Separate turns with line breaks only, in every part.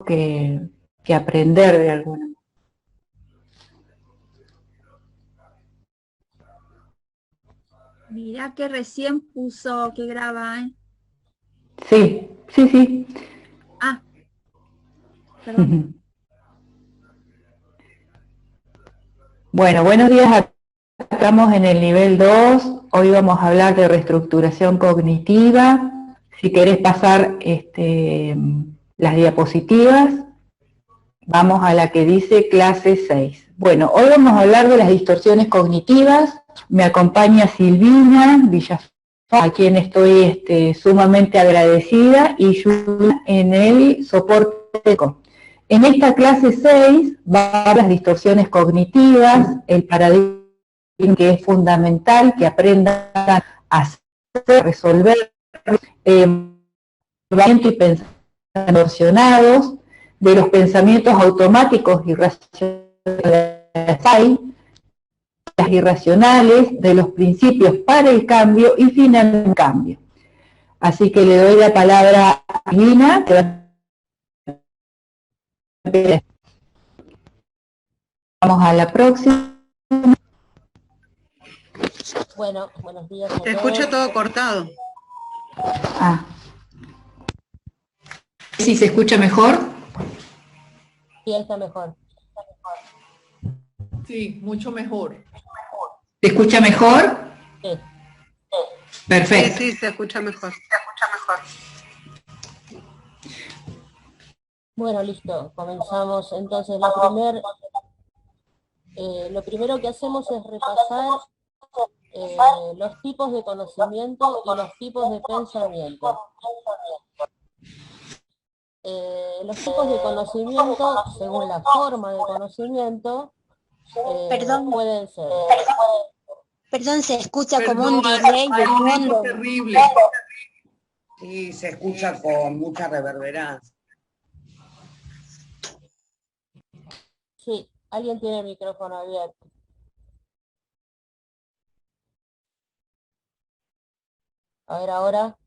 que aprender de alguna manera.
Mirá que recién puso que graba, ¿eh?
Sí, sí, sí.
Ah, perdón.
Bueno, buenos días. Estamos en el nivel 2. Hoy vamos a hablar de reestructuración cognitiva. Si querés pasar las diapositivas, vamos a la que dice clase 6. Bueno, hoy vamos a hablar de las distorsiones cognitivas. Me acompaña Silvina Villafán, a quien estoy sumamente agradecida, y Julia en el soporte. En esta clase 6 va a las distorsiones cognitivas, el paradigma que es fundamental, que aprendan a hacer, resolver, y pensamientos distorsionados, de los pensamientos automáticos y irracionales, de los principios para el cambio y finalmente el cambio. Así que le doy la palabra a Lina, que va a... Vamos a la próxima.
Bueno, buenos días a
Te
todos.
escucho todo cortado.
Ah. ¿Sí se escucha mejor?
Sí, está mejor.
Sí, mucho mejor.
¿Se escucha mejor?
Sí.
Perfecto.
Sí, se escucha mejor.
Bueno, listo. Comenzamos. Entonces, lo primero que hacemos es repasar los tipos de conocimiento y los tipos de pensamiento. Los tipos de conocimiento, según la forma de conocimiento,
Perdón,
pueden ser.
perdón, se escucha como
Perdón,
un delay de
hay un eco
fondo.
terrible.
Sí, se escucha con mucha reverberancia.
Sí, alguien tiene el micrófono abierto. A ver ahora.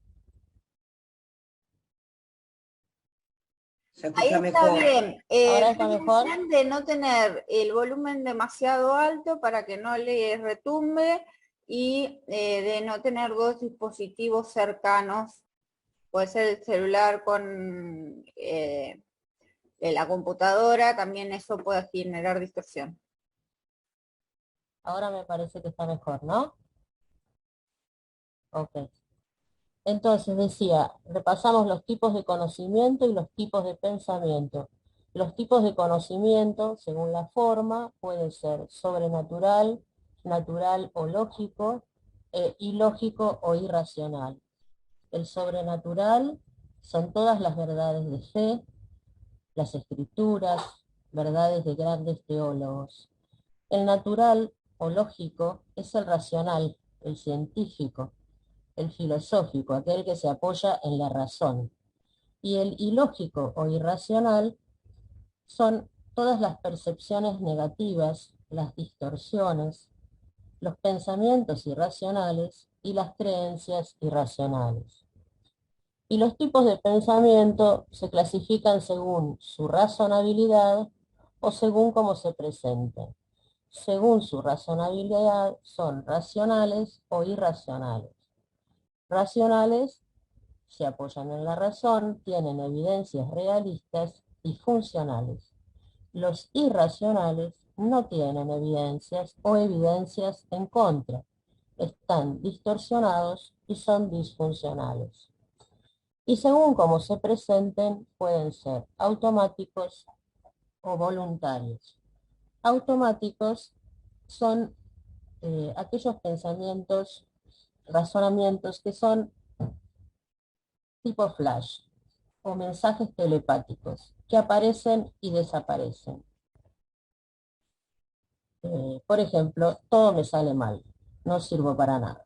Se
Ahí
escucha
está
mejor.
bien.
¿Ahora está mejor?
Fíjense de no tener el volumen demasiado alto para que no le retumbe y de no tener dos dispositivos cercanos. Puede ser el celular con la computadora, también eso puede generar distorsión.
Ahora me parece que está mejor, ¿no? Ok. Entonces decía, repasamos los tipos de conocimiento y los tipos de pensamiento. Los tipos de conocimiento, según la forma, pueden ser sobrenatural, natural o lógico, ilógico o irracional. El sobrenatural son todas las verdades de fe, las escrituras, verdades de grandes teólogos. El natural o lógico es el racional, el científico, el filosófico, aquel que se apoya en la razón. Y el ilógico o irracional son todas las percepciones negativas, las distorsiones, los pensamientos irracionales y las creencias irracionales. Y los tipos de pensamiento se clasifican según su razonabilidad o según cómo se presenten. Según su razonabilidad son racionales o irracionales. Racionales se apoyan en la razón, tienen evidencias realistas y funcionales. Los irracionales no tienen evidencias o evidencias en contra, están distorsionados y son disfuncionales. Y según cómo se presenten, pueden ser automáticos o voluntarios. Automáticos son aquellos pensamientos, razonamientos que son tipo flash o mensajes telepáticos que aparecen y desaparecen. Por ejemplo, todo me sale mal, no sirvo para nada.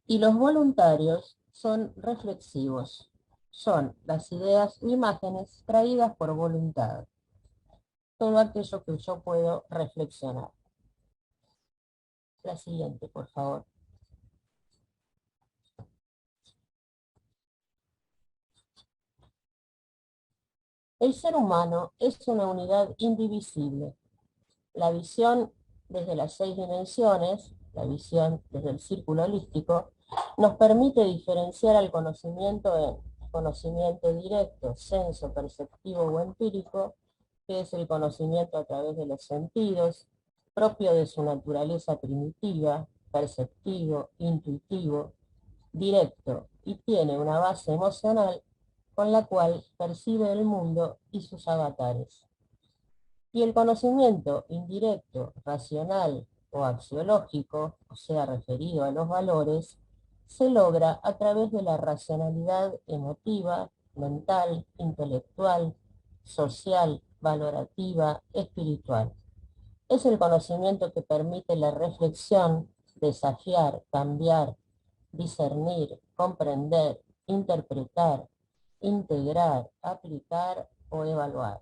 Y los voluntarios son reflexivos, son las ideas o imágenes traídas por voluntad, todo aquello que yo puedo reflexionar. La siguiente, por favor. El ser humano es una unidad indivisible. La visión desde las 6 dimensiones, la visión desde el círculo holístico, nos permite diferenciar al conocimiento en conocimiento directo, senso, perceptivo o empírico, que es el conocimiento a través de los sentidos, propio de su naturaleza primitiva, perceptivo, intuitivo, directo, y tiene una base emocional con la cual percibe el mundo y sus avatares. Y el conocimiento indirecto, racional o axiológico, o sea, referido a los valores, se logra a través de la racionalidad emotiva, mental, intelectual, social, valorativa, espiritual. Es el conocimiento que permite la reflexión, desafiar, cambiar, discernir, comprender, interpretar, integrar, aplicar o evaluar.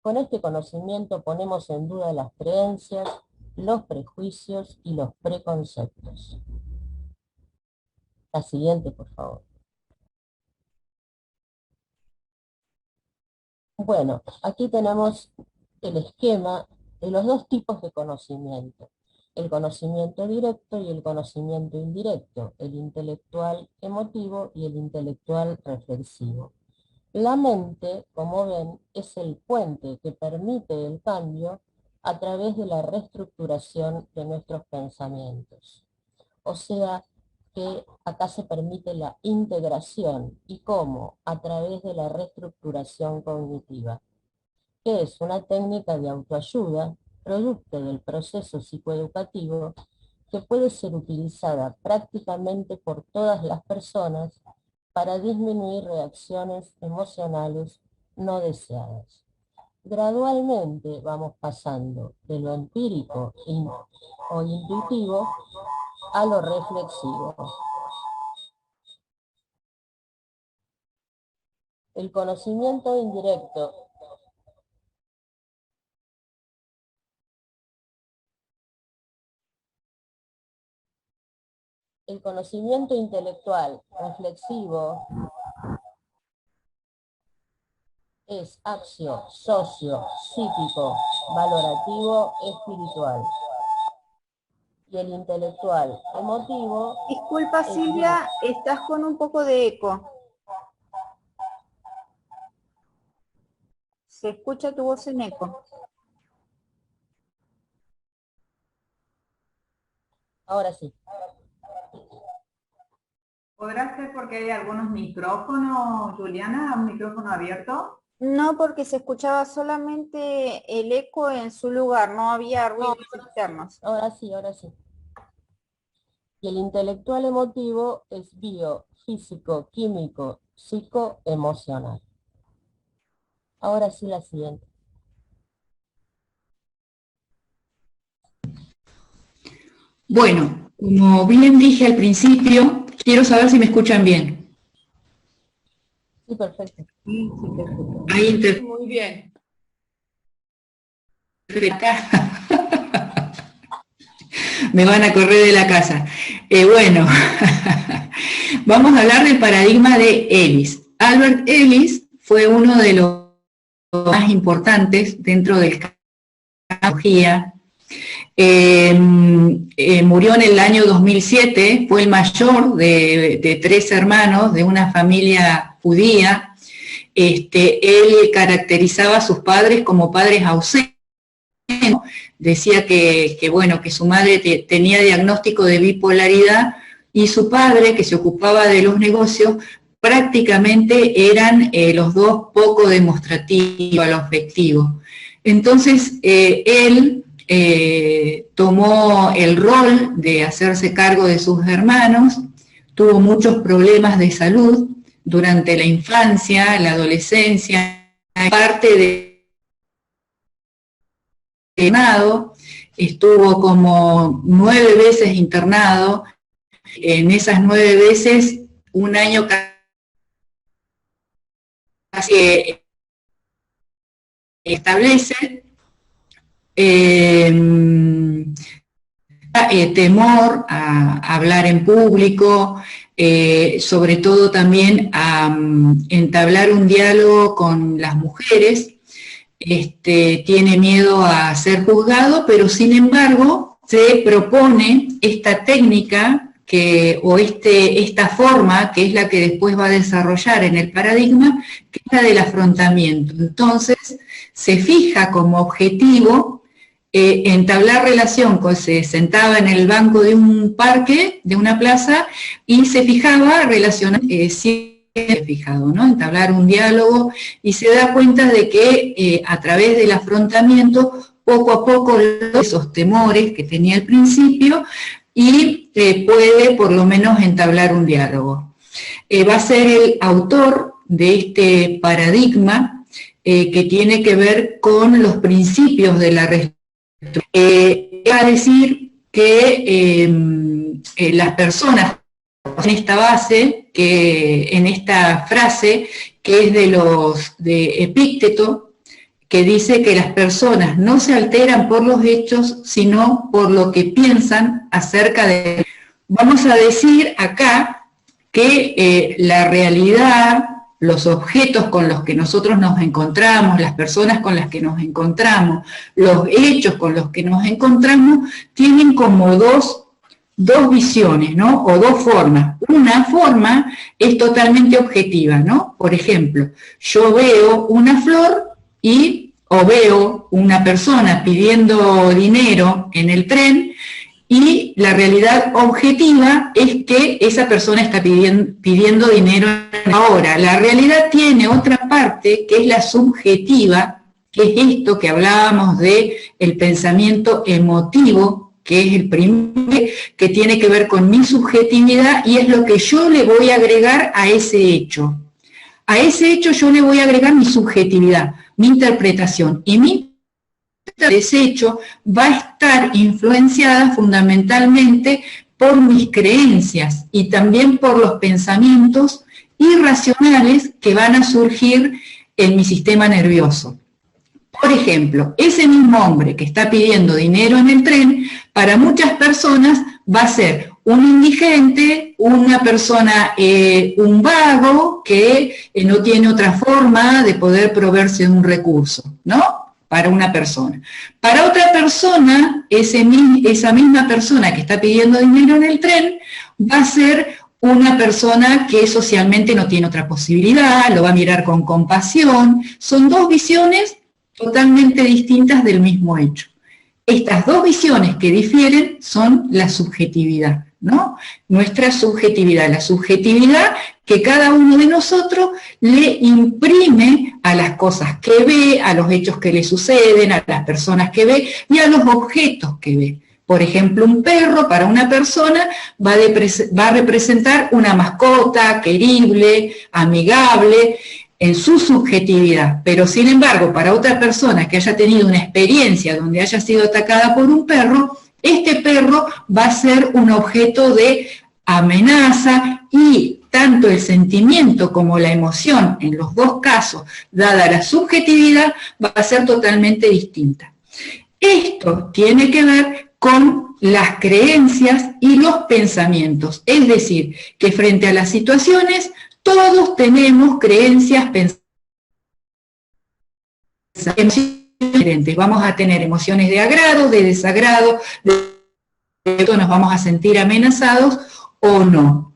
Con este conocimiento ponemos en duda las creencias, los prejuicios y los preconceptos. La siguiente, por favor. Bueno, aquí tenemos el esquema de los dos tipos de conocimiento. El conocimiento directo y el conocimiento indirecto, el intelectual emotivo y el intelectual reflexivo. La mente, como ven, es el puente que permite el cambio a través de la reestructuración de nuestros pensamientos. O sea que acá se permite la integración. ¿Y cómo? A través de la reestructuración cognitiva, que es una técnica de autoayuda, producto del proceso psicoeducativo, que puede ser utilizada prácticamente por todas las personas para disminuir reacciones emocionales no deseadas. Gradualmente vamos pasando de lo empírico o intuitivo a lo reflexivo. El conocimiento indirecto el conocimiento intelectual reflexivo es axio, socio, psíquico, valorativo, espiritual. Y el intelectual emotivo...
Disculpa, Silvia, estás con un poco de eco. Se escucha tu voz en eco.
Ahora sí.
¿Podrá ser porque hay algunos micrófonos, Juliana, un micrófono abierto?
No, porque se escuchaba solamente el eco en su lugar, no había ruidos externos.
Ahora sí, ahora sí. Y el intelectual emotivo es bio, físico, químico, psicoemocional. Ahora sí la siguiente.
Bueno, como bien dije al principio, quiero saber si me escuchan bien.
Sí, perfecto.
Ahí
Muy bien.
Me van a correr de la casa. Bueno, vamos a hablar del paradigma de Ellis. Albert Ellis fue uno de los más importantes dentro del campo de la psicología. Murió en el año 2007, fue el mayor de 3 hermanos de una familia judía. Él caracterizaba a sus padres como padres ausentes. Decía que su madre tenía diagnóstico de bipolaridad y su padre, que se ocupaba de los negocios, prácticamente eran los dos poco demostrativos a lo afectivo. Entonces, él tomó el rol de hacerse cargo de sus hermanos, tuvo muchos problemas de salud durante la infancia, la adolescencia, parte de internado, estuvo como 9 veces internado. En esas 9 veces, un año casi establece temor a hablar en público, sobre todo también a entablar un diálogo con las mujeres, tiene miedo a ser juzgado, pero sin embargo se propone esta técnica esta forma, que es la que después va a desarrollar en el paradigma, que es la del afrontamiento. Entonces, se fija como objetivo entablar relación, se sentaba en el banco de un parque, de una plaza, y se fijaba relacionar, fijado, ¿no? Entablar un diálogo, y se da cuenta de que a través del afrontamiento, poco a poco esos temores que tenía al principio, y puede por lo menos entablar un diálogo. Va a ser el autor de este paradigma que tiene que ver con los principios de la reestructuración. Va a decir que las personas en esta base, en esta frase que es de Epícteto, que dice que las personas no se alteran por los hechos, sino por lo que piensan acerca de... Vamos a decir acá que la realidad, los objetos con los que nosotros nos encontramos, las personas con las que nos encontramos, los hechos con los que nos encontramos, tienen como dos visiones, ¿no? O dos formas. Una forma es totalmente objetiva, ¿no? Por ejemplo, yo veo una flor o veo una persona pidiendo dinero en el tren, y la realidad objetiva es que esa persona está pidiendo dinero ahora. La realidad tiene otra parte, que es la subjetiva, que es esto que hablábamos de el pensamiento emotivo, que es el primero, que tiene que ver con mi subjetividad, y es lo que yo le voy a agregar a ese hecho. A ese hecho yo le voy a agregar mi subjetividad, mi interpretación, y mi ese hecho va a estar influenciada fundamentalmente por mis creencias y también por los pensamientos irracionales que van a surgir en mi sistema nervioso. Por ejemplo, ese mismo hombre que está pidiendo dinero en el tren, para muchas personas va a ser un indigente, una persona, un vago que no tiene otra forma de poder proveerse de un recurso, ¿no? Para una persona. Para otra persona, esa misma persona que está pidiendo dinero en el tren va a ser una persona que socialmente no tiene otra posibilidad, lo va a mirar con compasión. Son dos visiones totalmente distintas del mismo hecho. Estas dos visiones que difieren son la subjetividad, ¿no? Nuestra subjetividad, la subjetividad que cada uno de nosotros le imprime a las cosas que ve, a los hechos que le suceden, a las personas que ve y a los objetos que ve. Por ejemplo, un perro para una persona va a representar una mascota querible, amigable, en su subjetividad, pero sin embargo, para otra persona que haya tenido una experiencia donde haya sido atacada por un perro, este perro va a ser un objeto de amenaza, y tanto el sentimiento como la emoción, en los dos casos, dada la subjetividad, va a ser totalmente distinta. Esto tiene que ver con las creencias y los pensamientos, es decir, que frente a las situaciones, todos tenemos creencias, pensamientos diferentes. Vamos a tener emociones de agrado, de desagrado, de nos vamos a sentir amenazados o no.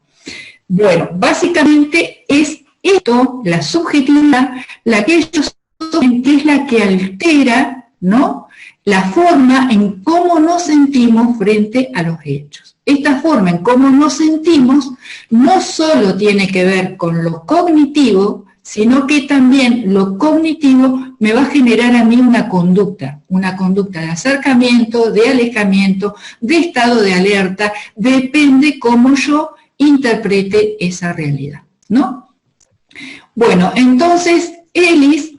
Bueno, básicamente es esto, la subjetividad, la que ellos saben que es la que altera, ¿no?, la forma en cómo nos sentimos frente a los hechos. Esta forma en cómo nos sentimos no solo tiene que ver con lo cognitivo, sino que también lo cognitivo me va a generar a mí una conducta de acercamiento, de alejamiento, de estado de alerta, depende cómo yo interprete esa realidad, ¿no? Bueno, entonces Ellis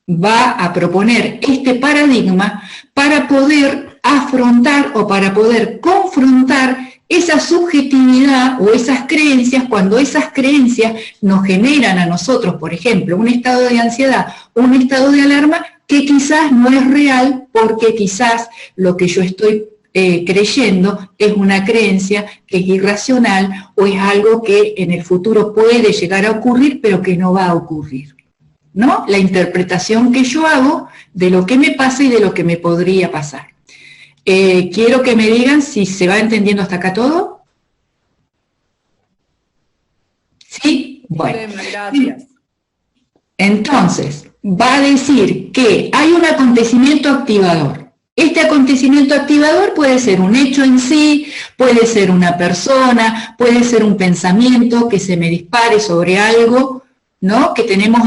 va a proponer este paradigma para poder afrontar o para poder confrontar esa subjetividad o esas creencias, cuando esas creencias nos generan a nosotros, por ejemplo, un estado de ansiedad, un estado de alarma que quizás no es real, porque quizás lo que yo estoy creyendo es una creencia que es irracional o es algo que en el futuro puede llegar a ocurrir, pero que no va a ocurrir, ¿no? La interpretación que yo hago de lo que me pasa y de lo que me podría pasar. Quiero que me digan si se va entendiendo hasta acá todo. ¿Sí? Bueno.
Gracias.
Entonces, va a decir que hay un acontecimiento activador. Este acontecimiento activador puede ser un hecho en sí, puede ser una persona, puede ser un pensamiento que se me dispare sobre algo, ¿no? Que tenemos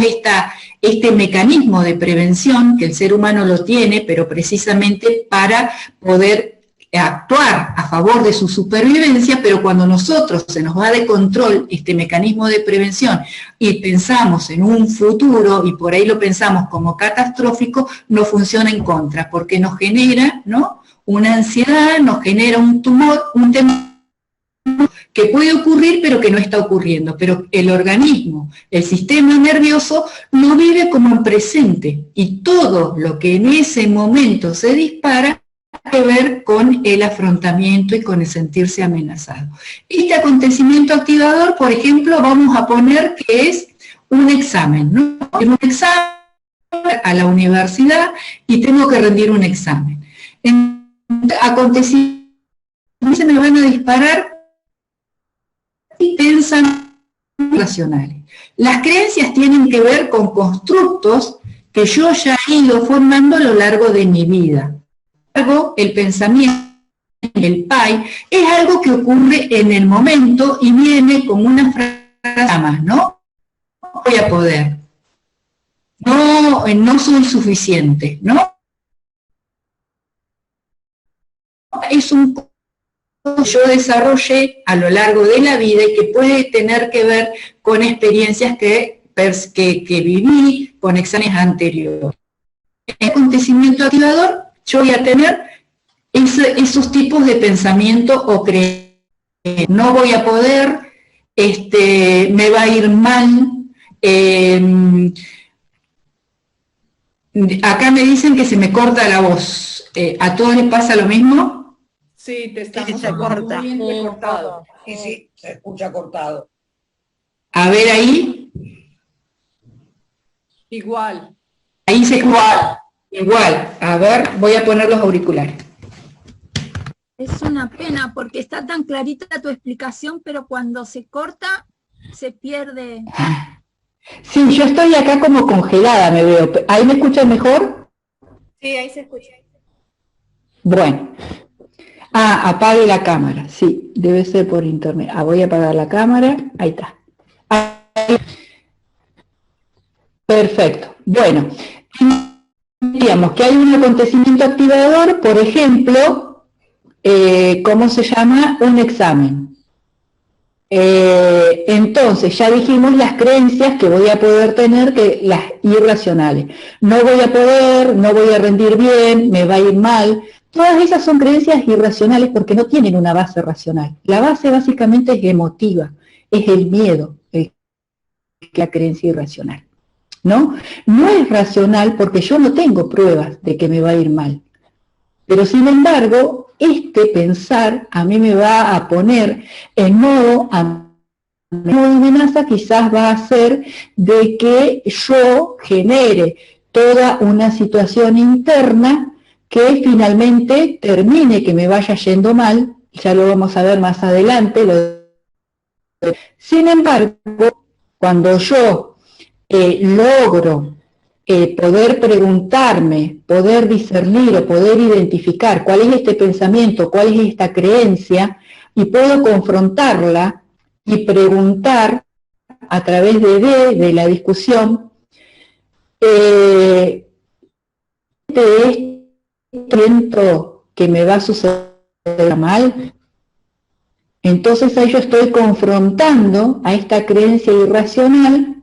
este mecanismo de prevención, que el ser humano lo tiene, pero precisamente para poder actuar a favor de su supervivencia, pero cuando nosotros se nos va de control este mecanismo de prevención y pensamos en un futuro, y por ahí lo pensamos como catastrófico, no funciona en contra, porque nos genera, ¿no?, una ansiedad, nos genera un tumor, un temor que puede ocurrir pero que no está ocurriendo, pero el organismo, el sistema nervioso no vive como en presente, y todo lo que en ese momento se dispara que ver con el afrontamiento y con el sentirse amenazado. Este acontecimiento activador, por ejemplo, vamos a poner que es un examen, ¿no? Un examen a la universidad y tengo que rendir un examen. En acontecimientos se me van a disparar pensamientos racionales. Las creencias tienen que ver con constructos que yo ya he ido formando a lo largo de mi vida. El pensamiento, el PAI, es algo que ocurre en el momento y viene como una frase más, ¿no? No voy a poder, no soy suficiente, ¿no? Es un que yo desarrollé a lo largo de la vida y que puede tener que ver con experiencias que viví, con exámenes anteriores. El acontecimiento activador, yo voy a tener esos tipos de pensamiento o creencias. No voy a poder, me va a ir mal. Acá me dicen que se me corta la voz. ¿A todos les pasa lo mismo?
Sí, te estamos
se corta.
muy cortado.
Sí, sí, se escucha cortado.
A ver ahí.
Igual.
Ahí se igual. Igual, a ver, voy a poner los auriculares.
Es una pena porque está tan clarita tu explicación, pero cuando se corta, se pierde.
Sí, yo estoy acá como congelada, me veo. ¿Ahí me escuchan mejor?
Sí, ahí se escucha.
Bueno. Apague la cámara, sí, debe ser por internet. Voy a apagar la cámara, ahí está. Perfecto. Bueno, digamos que hay un acontecimiento activador, por ejemplo, ¿cómo se llama? Un examen. Entonces, ya dijimos las creencias que voy a poder tener, que las irracionales. No voy a poder, no voy a rendir bien, me va a ir mal. Todas esas son creencias irracionales porque no tienen una base racional. La base básicamente es emotiva, es el miedo, la creencia irracional, ¿no? No es racional porque yo no tengo pruebas de que me va a ir mal. Pero sin embargo, este pensar a mí me va a poner en modo amenaza, quizás va a hacer de que yo genere toda una situación interna que finalmente termine, que me vaya yendo mal, ya lo vamos a ver más adelante. Sin embargo, cuando yo logro poder preguntarme, poder discernir o poder identificar cuál es este pensamiento, cuál es esta creencia, y puedo confrontarla y preguntar a través de la discusión, siento que me va a suceder mal, entonces ahí yo estoy confrontando a esta creencia irracional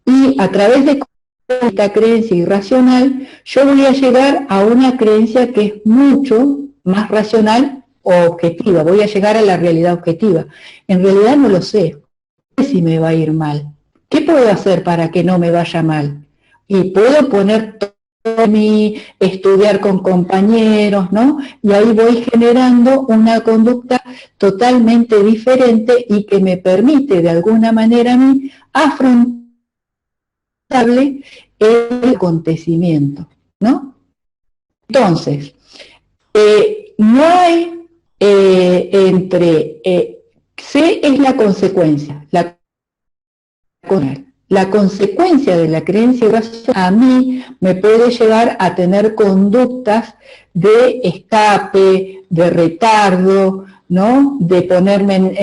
y a través de esta creencia irracional yo voy a llegar a una creencia que es mucho más racional o objetiva, voy a llegar a la realidad objetiva. En realidad no lo sé, no sé si me va a ir mal. ¿Qué puedo hacer para que no me vaya mal? Y puedo poner todo de mí, estudiar con compañeros, ¿no? Y ahí voy generando una conducta totalmente diferente y que me permite de alguna manera a mí afrontar el acontecimiento, ¿no? Entonces, no hay C es la consecuencia, la consecuencia de la creencia irracional a mí me puede llevar a tener conductas de escape, de retardo, ¿no? De ponerme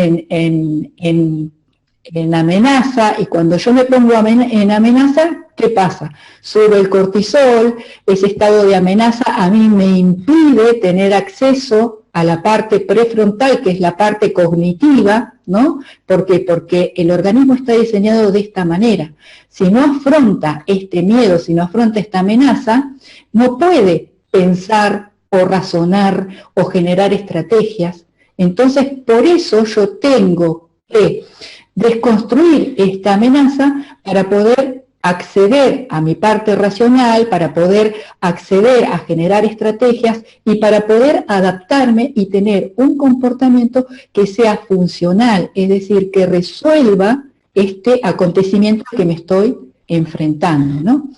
en amenaza, y cuando yo me pongo en amenaza, ¿qué pasa? Sube el cortisol, ese estado de amenaza a mí me impide tener acceso a la parte prefrontal, que es la parte cognitiva, ¿no? ¿Por qué? Porque el organismo está diseñado de esta manera. Si no afronta este miedo, si no afronta esta amenaza, no puede pensar o razonar o generar estrategias. Entonces, por eso yo tengo que desconstruir esta amenaza para poder acceder a mi parte racional, para poder acceder a generar estrategias y para poder adaptarme y tener un comportamiento que sea funcional, es decir, que resuelva este acontecimiento que me estoy enfrentando, ¿no?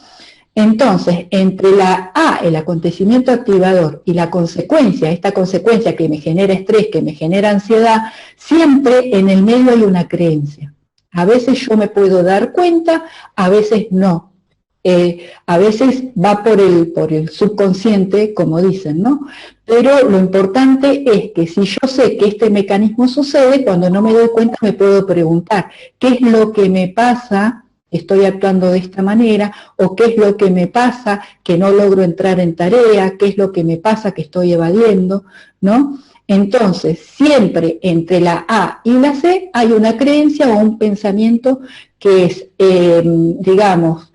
Entonces, entre la A, el acontecimiento activador, y la consecuencia, esta consecuencia que me genera estrés, que me genera ansiedad, siempre en el medio hay una creencia. A veces yo me puedo dar cuenta, a veces no. A veces va por el subconsciente, como dicen, ¿no? Pero lo importante es que si yo sé que este mecanismo sucede, cuando no me doy cuenta me puedo preguntar, ¿qué es lo que me pasa? Estoy actuando de esta manera, o qué es lo que me pasa que no logro entrar en tarea, qué es lo que me pasa que estoy evadiendo, ¿no? Entonces, siempre entre la A y la C hay una creencia o un pensamiento que es, digamos,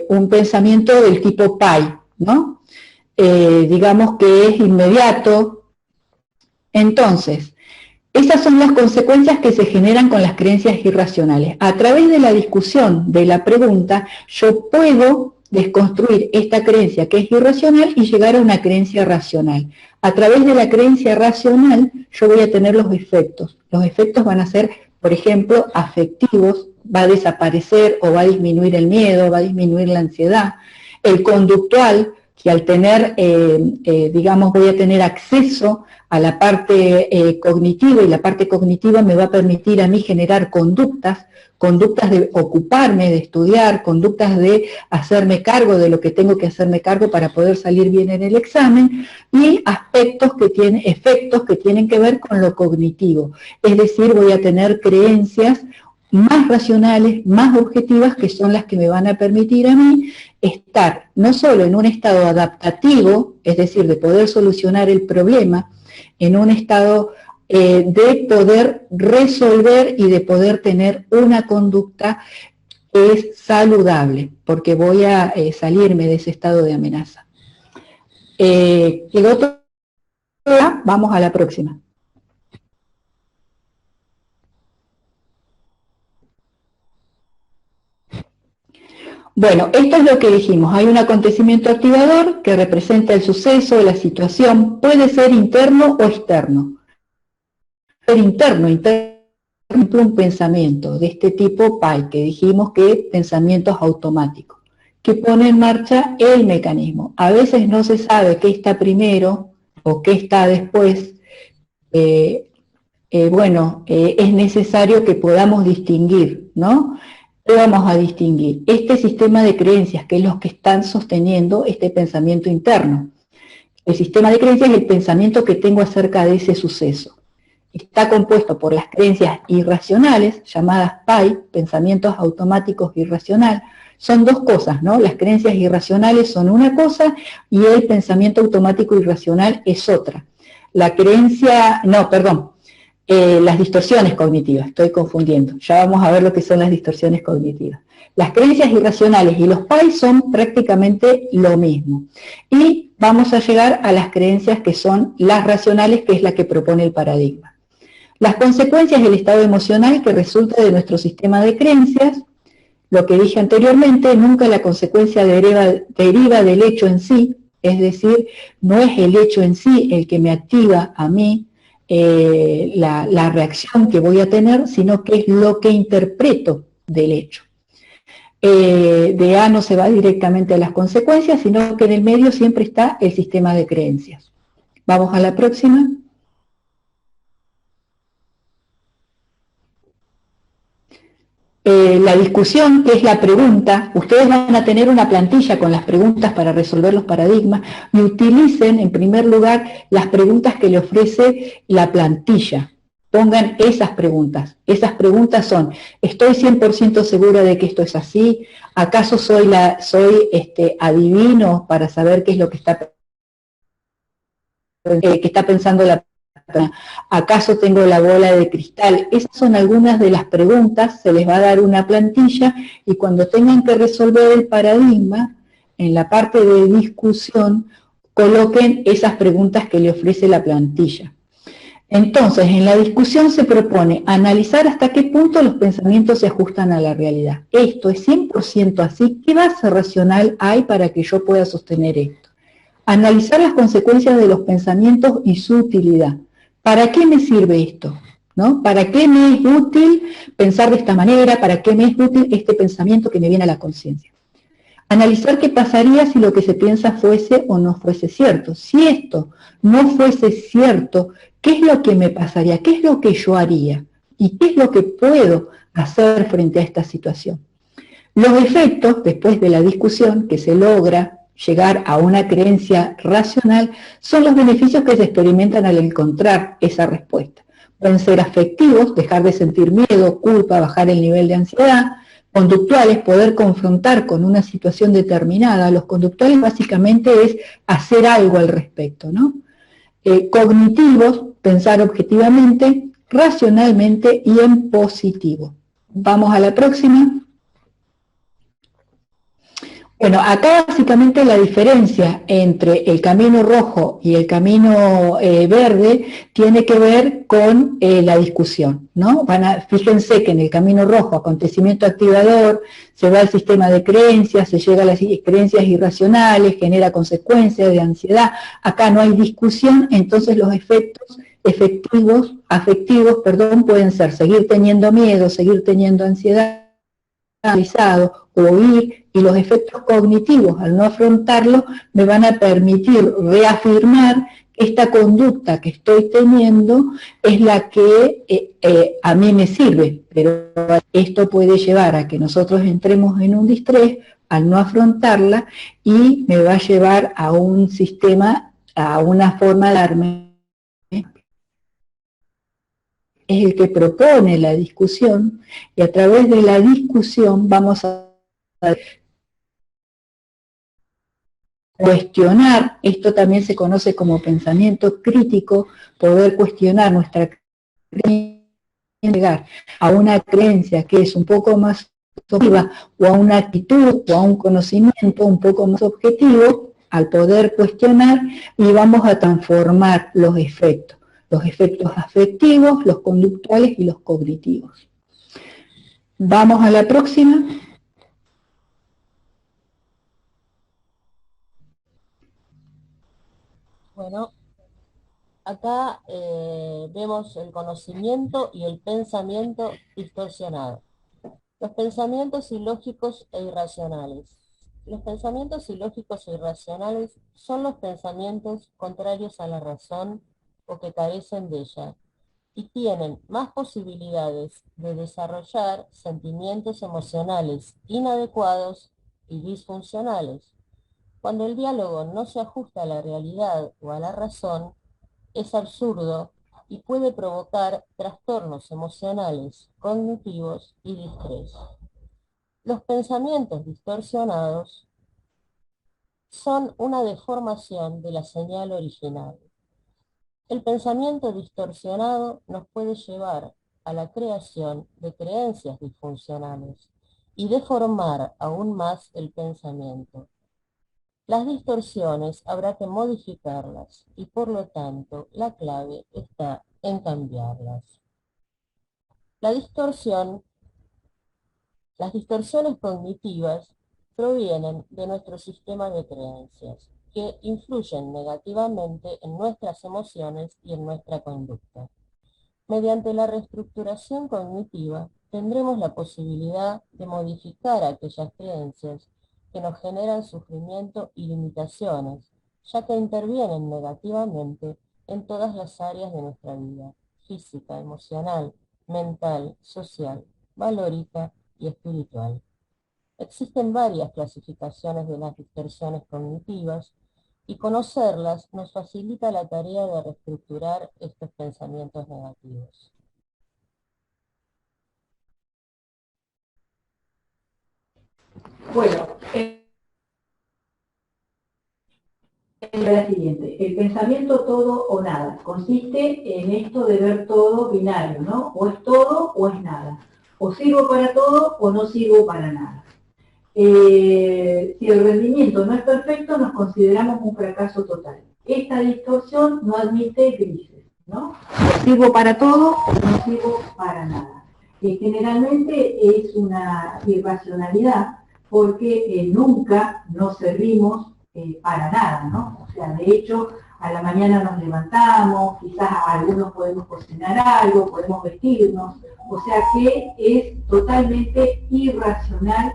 un pensamiento del tipo PAI, ¿no? Digamos que es inmediato. Entonces, esas son las consecuencias que se generan con las creencias irracionales. A través de la discusión de la pregunta, yo puedo desconstruir esta creencia que es irracional y llegar a una creencia racional. A través de la creencia racional, yo voy a tener los efectos. Los efectos van a ser, por ejemplo, afectivos, va a desaparecer o va a disminuir el miedo, va a disminuir la ansiedad. El conductual, que al tener, digamos, voy a tener acceso a la parte cognitiva, y la parte cognitiva me va a permitir a mí generar conductas de ocuparme, de estudiar, conductas de hacerme cargo de lo que tengo que hacerme cargo para poder salir bien en el examen, y efectos que tienen que ver con lo cognitivo. Es decir, voy a tener creencias más racionales, más objetivas, que son las que me van a permitir a mí estar no solo en un estado adaptativo, es decir, de poder solucionar el problema, en un estado de poder resolver y de poder tener una conducta que es saludable, porque voy a salirme de ese estado de amenaza. Vamos a la próxima. Bueno, esto es lo que dijimos. Hay un acontecimiento activador que representa el suceso, la situación, puede ser interno o externo. Interno, un pensamiento de este tipo PAI, que dijimos que pensamientos automáticos, que pone en marcha el mecanismo. A veces no se sabe qué está primero o qué está después. Es necesario que podamos distinguir, ¿no? ¿Qué vamos a distinguir? Este sistema de creencias, que es los que están sosteniendo este pensamiento interno. El sistema de creencias es el pensamiento que tengo acerca de ese suceso. Está compuesto por las creencias irracionales, llamadas PAI, pensamientos automáticos irracionales. Son dos cosas, ¿no? Las creencias irracionales son una cosa y el pensamiento automático irracional es otra. La creencia, las distorsiones cognitivas, estoy confundiendo. Ya vamos a ver lo que son las distorsiones cognitivas. Las creencias irracionales y los PAI son prácticamente lo mismo. Y vamos a llegar a las creencias que son las racionales, que es la que propone el paradigma. Las consecuencias del estado emocional que resulta de nuestro sistema de creencias, lo que dije anteriormente, nunca la consecuencia deriva del hecho en sí, es decir, no es el hecho en sí el que me activa a mí la reacción que voy a tener, sino que es lo que interpreto del hecho. De A no se va directamente a las consecuencias, sino que en el medio siempre está el sistema de creencias. Vamos a la próxima. La discusión, que es la pregunta, ustedes van a tener una plantilla con las preguntas para resolver los paradigmas y utilicen en primer lugar las preguntas que le ofrece la plantilla. Pongan esas preguntas. Esas preguntas son, ¿estoy 100% segura de que esto es así? ¿Acaso soy adivino para saber qué es lo que está pensando la persona? ¿Acaso tengo la bola de cristal? Esas son algunas de las preguntas, se les va a dar una plantilla y cuando tengan que resolver el paradigma, en la parte de discusión, coloquen esas preguntas que le ofrece la plantilla. Entonces, en la discusión se propone analizar hasta qué punto los pensamientos se ajustan a la realidad. Esto es 100% así. ¿Qué base racional hay para que yo pueda sostener esto? Analizar las consecuencias de los pensamientos y su utilidad. ¿Para qué me sirve esto? ¿No? ¿Para qué me es útil pensar de esta manera? ¿Para qué me es útil este pensamiento que me viene a la conciencia? Analizar qué pasaría si lo que se piensa fuese o no fuese cierto. Si esto no fuese cierto, ¿qué es lo que me pasaría? ¿Qué es lo que yo haría? ¿Y qué es lo que puedo hacer frente a esta situación? Los efectos, después de la discusión, que se logra llegar a una creencia racional, son los beneficios que se experimentan al encontrar esa respuesta. Pueden ser afectivos, dejar de sentir miedo, culpa, bajar el nivel de ansiedad; conductuales, poder confrontar con una situación determinada. Los conductuales básicamente es hacer algo al respecto, ¿no? Cognitivos, pensar objetivamente, racionalmente y en positivo. Vamos a la próxima. Bueno, acá básicamente la diferencia entre el camino rojo y el camino verde tiene que ver con la discusión, ¿no? Fíjense que en el camino rojo, acontecimiento activador, se va al sistema de creencias, se llega a las creencias irracionales, genera consecuencias de ansiedad. Acá no hay discusión, entonces los efectos afectivos, pueden ser seguir teniendo miedo, seguir teniendo ansiedad, o huir, y los efectos cognitivos, al no afrontarlo, me van a permitir reafirmar que esta conducta que estoy teniendo es la que a mí me sirve, pero esto puede llevar a que nosotros entremos en un distrés al no afrontarla y me va a llevar a un sistema, a una forma de alarme. Es el que propone la discusión, y a través de la discusión vamos a cuestionar, esto también se conoce como pensamiento crítico, poder cuestionar nuestra creencia, llegar a una creencia que es un poco más objetiva, o a una actitud, o a un conocimiento un poco más objetivo, al poder cuestionar, y vamos a transformar los efectos afectivos, los conductuales y los cognitivos. Vamos a la próxima.
Bueno, acá vemos el conocimiento y el pensamiento distorsionado. Los pensamientos ilógicos e irracionales. Los pensamientos ilógicos e irracionales son los pensamientos contrarios a la razón o que carecen de ella, y tienen más posibilidades de desarrollar sentimientos emocionales inadecuados y disfuncionales. Cuando el diálogo no se ajusta a la realidad o a la razón, es absurdo y puede provocar trastornos emocionales, cognitivos y distrés. Los pensamientos distorsionados son una deformación de la señal original. El pensamiento distorsionado nos puede llevar a la creación de creencias disfuncionales y deformar aún más el pensamiento. Las distorsiones habrá que modificarlas y por lo tanto la clave está en cambiarlas. La distorsión Las distorsiones cognitivas provienen de nuestro sistema de creencias, que influyen negativamente en nuestras emociones y en nuestra conducta. Mediante la reestructuración cognitiva, tendremos la posibilidad de modificar aquellas creencias que nos generan sufrimiento y limitaciones, ya que intervienen negativamente en todas las áreas de nuestra vida, física, emocional, mental, social, valórica y espiritual. Existen varias clasificaciones de las distorsiones cognitivas y conocerlas nos facilita la tarea de reestructurar estos pensamientos negativos.
Bueno, es la siguiente. El pensamiento todo o nada consiste en esto de ver todo binario, ¿no? O es todo o es nada. O sirvo para todo o no sirvo para nada. Si el rendimiento no es perfecto, nos consideramos un fracaso total. Esta distorsión no admite grises, ¿no? O sirvo para todo o no sirvo para nada. Generalmente es una irracionalidad porque nunca nos servimos para nada, ¿no? O sea, de hecho, a la mañana nos levantamos, quizás algunos podemos cocinar algo, podemos vestirnos, o sea que es totalmente irracional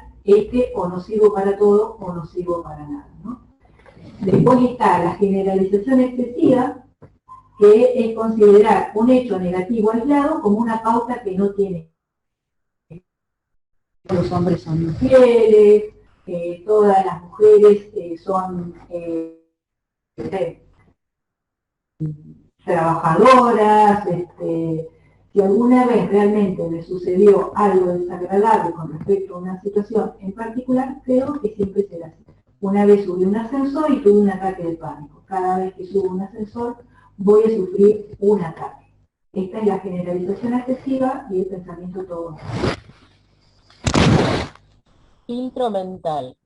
o no sirvo para todo o no sirvo para nada, ¿no? Después está la generalización excesiva, que es considerar un hecho negativo aislado como una pauta que no tiene. Los hombres son infieles, todas las mujeres son trabajadoras, si alguna vez realmente me sucedió algo desagradable con respecto a una situación en particular, creo que siempre será así. Una vez subí un ascensor y tuve un ataque de pánico. Cada vez que subo un ascensor voy a sufrir un ataque. Esta es la generalización excesiva y el pensamiento todo.
Filtro mental.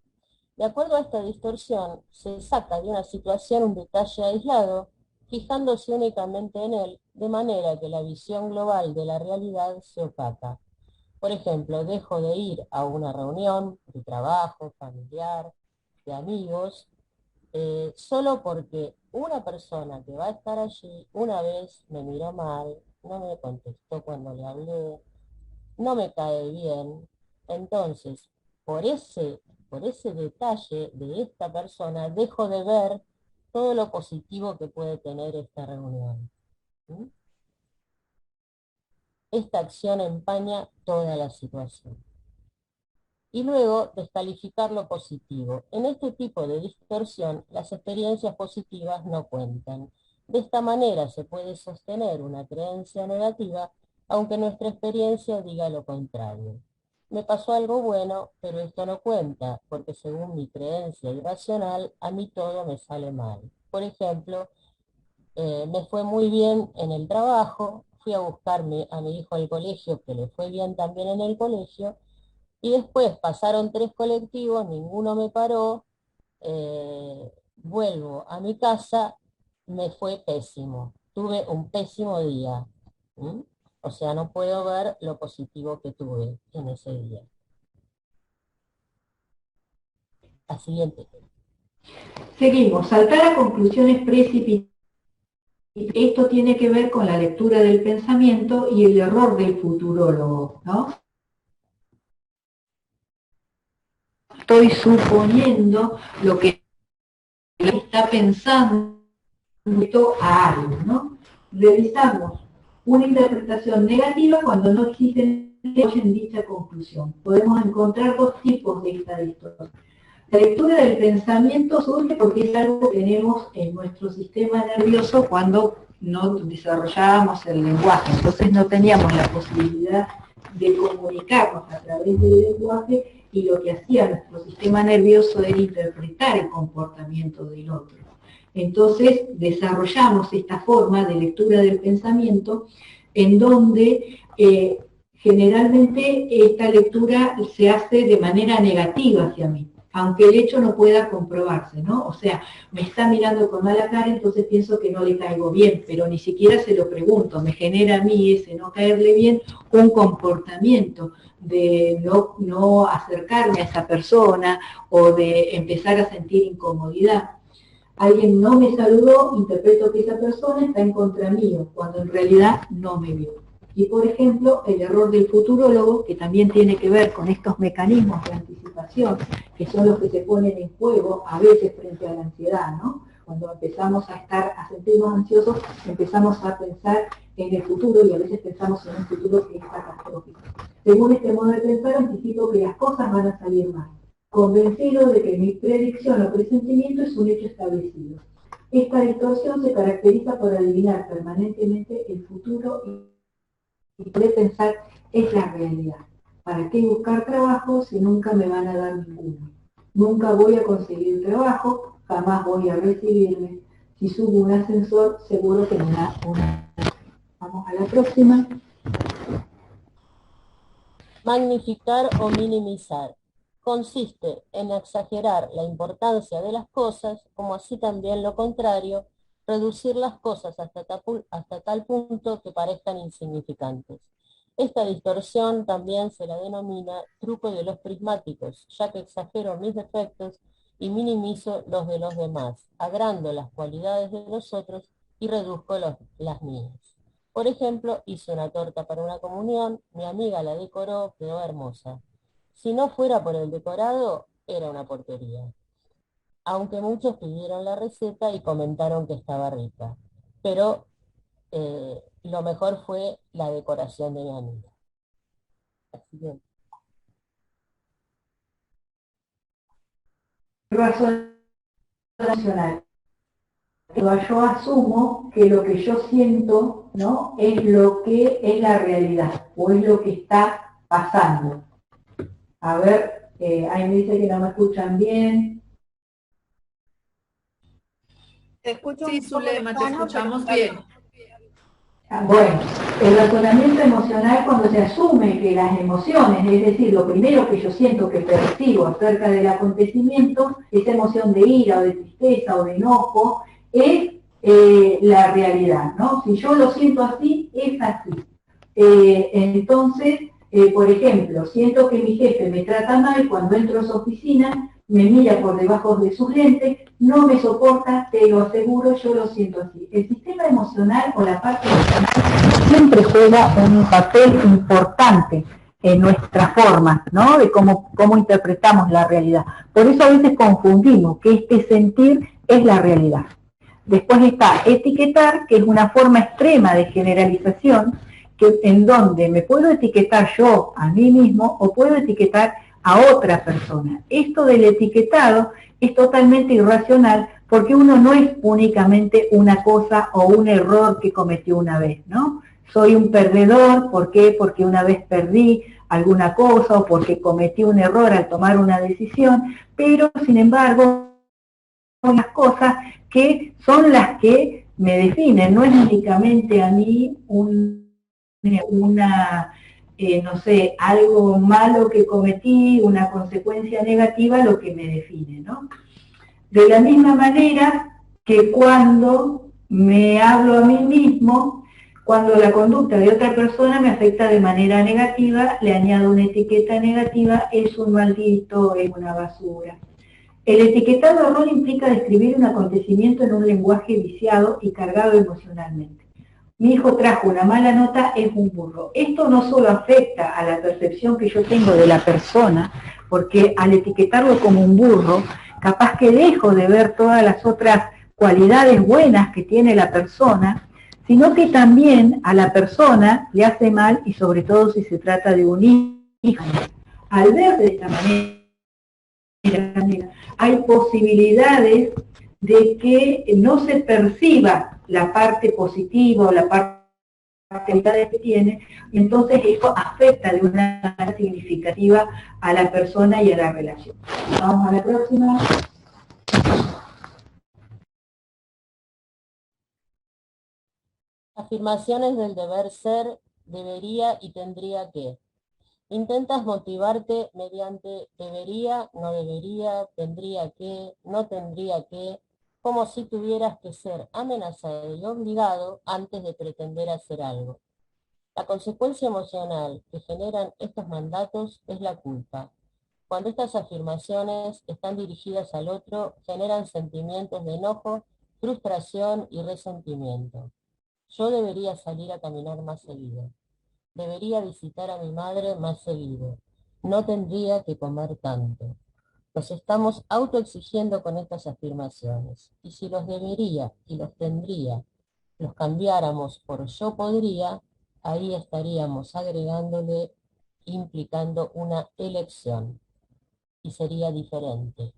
De acuerdo a esta distorsión, se saca de una situación un detalle aislado, fijándose únicamente en él, de manera que la visión global de la realidad se opaca. Por ejemplo, dejo de ir a una reunión de trabajo, familiar, de amigos, solo porque una persona que va a estar allí una vez me miró mal, no me contestó cuando le hablé, no me cae bien. Entonces, por ese detalle de esta persona, dejo de ver todo lo positivo que puede tener esta reunión. ¿Mm? Esta acción empaña toda la situación. Y luego descalificar lo positivo. En este tipo de distorsión, las experiencias positivas no cuentan. De esta manera se puede sostener una creencia negativa, aunque nuestra experiencia diga lo contrario. Me pasó algo bueno, pero esto no cuenta, porque según mi creencia irracional, a mí todo me sale mal. Por ejemplo, me fue muy bien en el trabajo, fui a buscar a mi hijo al colegio, que le fue bien también en el colegio, y después pasaron 3 colectivos, ninguno me paró, vuelvo a mi casa, me fue pésimo, tuve un pésimo día. ¿Mm? O sea, no puedo ver lo positivo que tuve en ese día. La siguiente.
Seguimos, saltar a conclusiones precipitadas. Esto tiene que ver con la lectura del pensamiento y el error del futurólogo, ¿no? Estoy suponiendo lo que está pensando a algo, ¿no? Realizamos una interpretación negativa cuando no existen en dicha conclusión. Podemos encontrar 2 tipos de esta distorsión. La lectura del pensamiento surge porque es algo que tenemos en nuestro sistema nervioso cuando no desarrollábamos el lenguaje. Entonces no teníamos la posibilidad de comunicarnos a través del lenguaje y lo que hacía nuestro sistema nervioso era interpretar el comportamiento del otro. Entonces desarrollamos esta forma de lectura del pensamiento en donde generalmente esta lectura se hace de manera negativa hacia mí. aunque el hecho no pueda comprobarse, ¿no? O sea, me está mirando con mala cara, entonces pienso que no le caigo bien, pero ni siquiera se lo pregunto, me genera a mí ese no caerle bien un comportamiento de no acercarme a esa persona o de empezar a sentir incomodidad. Alguien no me saludó, interpreto que esa persona está en contra mío, cuando en realidad no me vio. Y por ejemplo, el error del futurólogo, que también tiene que ver con estos mecanismos de anticipación, que son los que se ponen en juego a veces frente a la ansiedad, ¿no? Cuando empezamos a sentirnos ansiosos, empezamos a pensar en el futuro y a veces pensamos en un futuro que es catastrófico. Según este modo de pensar, anticipo que las cosas van a salir mal, convencido de que mi predicción o presentimiento es un hecho establecido. Esta distorsión se caracteriza por adivinar permanentemente el futuro y poder pensar es la realidad. ¿Para qué buscar trabajo si nunca me van a dar ninguno? Nunca voy a conseguir trabajo, jamás voy a recibirme. Si subo un ascensor, seguro que me da una. Vamos a la próxima.
Magnificar o minimizar. Consiste en exagerar la importancia de las cosas, como así también lo contrario, reducir las cosas hasta tal punto que parezcan insignificantes. Esta distorsión también se la denomina truco de los prismáticos, ya que exagero mis defectos y minimizo los de los demás, agrando las cualidades de los otros y reduzco las mías. Por ejemplo, hice una torta para una comunión, mi amiga la decoró, quedó hermosa. Si no fuera por el decorado, era una porquería. Aunque muchos pidieron la receta y comentaron que estaba rica. Pero lo mejor fue la decoración de mi amiga. Así que,
Razón racional. Yo asumo que lo que yo siento, ¿no?, es lo que es la realidad o es lo que está pasando. A ver, ahí me dice que no me escuchan bien.
Te escucho
Sí,
un poco
Zulema, te
lejano, pero
escuchamos
está
bien.
Bueno, el razonamiento emocional cuando se asume que las emociones, es decir, lo primero que yo siento, que percibo acerca del acontecimiento, esa emoción de ira o de tristeza o de enojo, es la realidad, ¿no? Si yo lo siento así, es así. Entonces, por ejemplo, siento que mi jefe me trata mal cuando entro a su oficina, me mira por debajo de sus lentes, no me soporta, te lo aseguro, yo lo siento así. El sistema emocional o la parte emocional siempre juega un papel importante en nuestra forma, ¿no?, de cómo interpretamos la realidad. Por eso a veces confundimos que este sentir es la realidad. Después está etiquetar, que es una forma extrema de generalización, en donde me puedo etiquetar yo a mí mismo o puedo etiquetar a otra persona. Esto del etiquetado es totalmente irracional porque uno no es únicamente una cosa o un error que cometió una vez, ¿no? Soy un perdedor, ¿por qué? Porque una vez perdí alguna cosa o porque cometí un error al tomar una decisión, pero sin embargo son las cosas que son las que me definen, no es únicamente a mí no sé, algo malo que cometí, una consecuencia negativa, lo que me define, ¿no? De la misma manera que cuando me hablo a mí mismo, cuando la conducta de otra persona me afecta de manera negativa, le añado una etiqueta negativa, es un maldito, es una basura. El etiquetado error implica describir un acontecimiento en un lenguaje viciado y cargado emocionalmente. Mi hijo trajo una mala nota, es un burro. Esto no solo afecta a la percepción que yo tengo de la persona, porque al etiquetarlo como un burro, capaz que dejo de ver todas las otras cualidades buenas que tiene la persona, sino que también a la persona le hace mal, y sobre todo si se trata de un hijo. Al ver de esta manera, hay posibilidades de que no se perciba la parte positiva o la parte que tiene, y entonces eso afecta de una manera significativa a la persona y a la relación. Vamos a la próxima.
afirmaciones del deber ser, debería y tendría que. Intentas motivarte mediante debería, no debería, tendría que, no tendría que, como si tuvieras que ser amenazado y obligado antes de pretender hacer algo. La consecuencia emocional que generan estos mandatos es la culpa. Cuando estas afirmaciones están dirigidas al otro, generan sentimientos de enojo, frustración y resentimiento. Yo debería salir a caminar más seguido. Debería visitar a mi madre más seguido. No tendría que comer tanto. Nos estamos autoexigiendo con estas afirmaciones. Y si los debería y los tendría los cambiáramos por yo podría, ahí estaríamos agregándole, implicando una elección. Y sería diferente.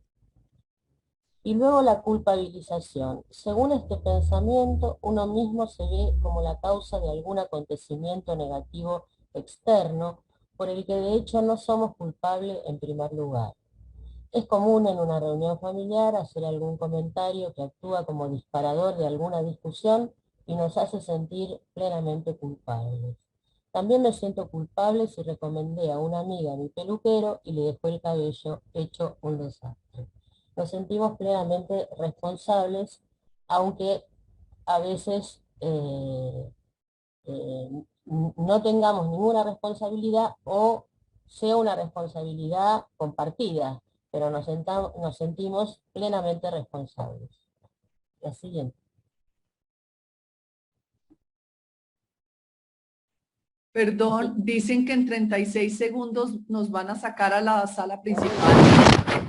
Y luego la culpabilización. Según este pensamiento, uno mismo se ve como la causa de algún acontecimiento negativo externo, por el que de hecho no somos culpables en primer lugar. Es común en una reunión familiar hacer algún comentario que actúa como disparador de alguna discusión y nos hace sentir plenamente culpables. También me siento culpable si recomendé a una amiga mi peluquero y le dejó el cabello hecho un desastre. Nos sentimos plenamente responsables, aunque a veces no tengamos ninguna responsabilidad o sea una responsabilidad compartida, pero nos sentimos plenamente responsables. La siguiente.
Perdón, dicen que en 36 segundos nos van a sacar a la sala principal.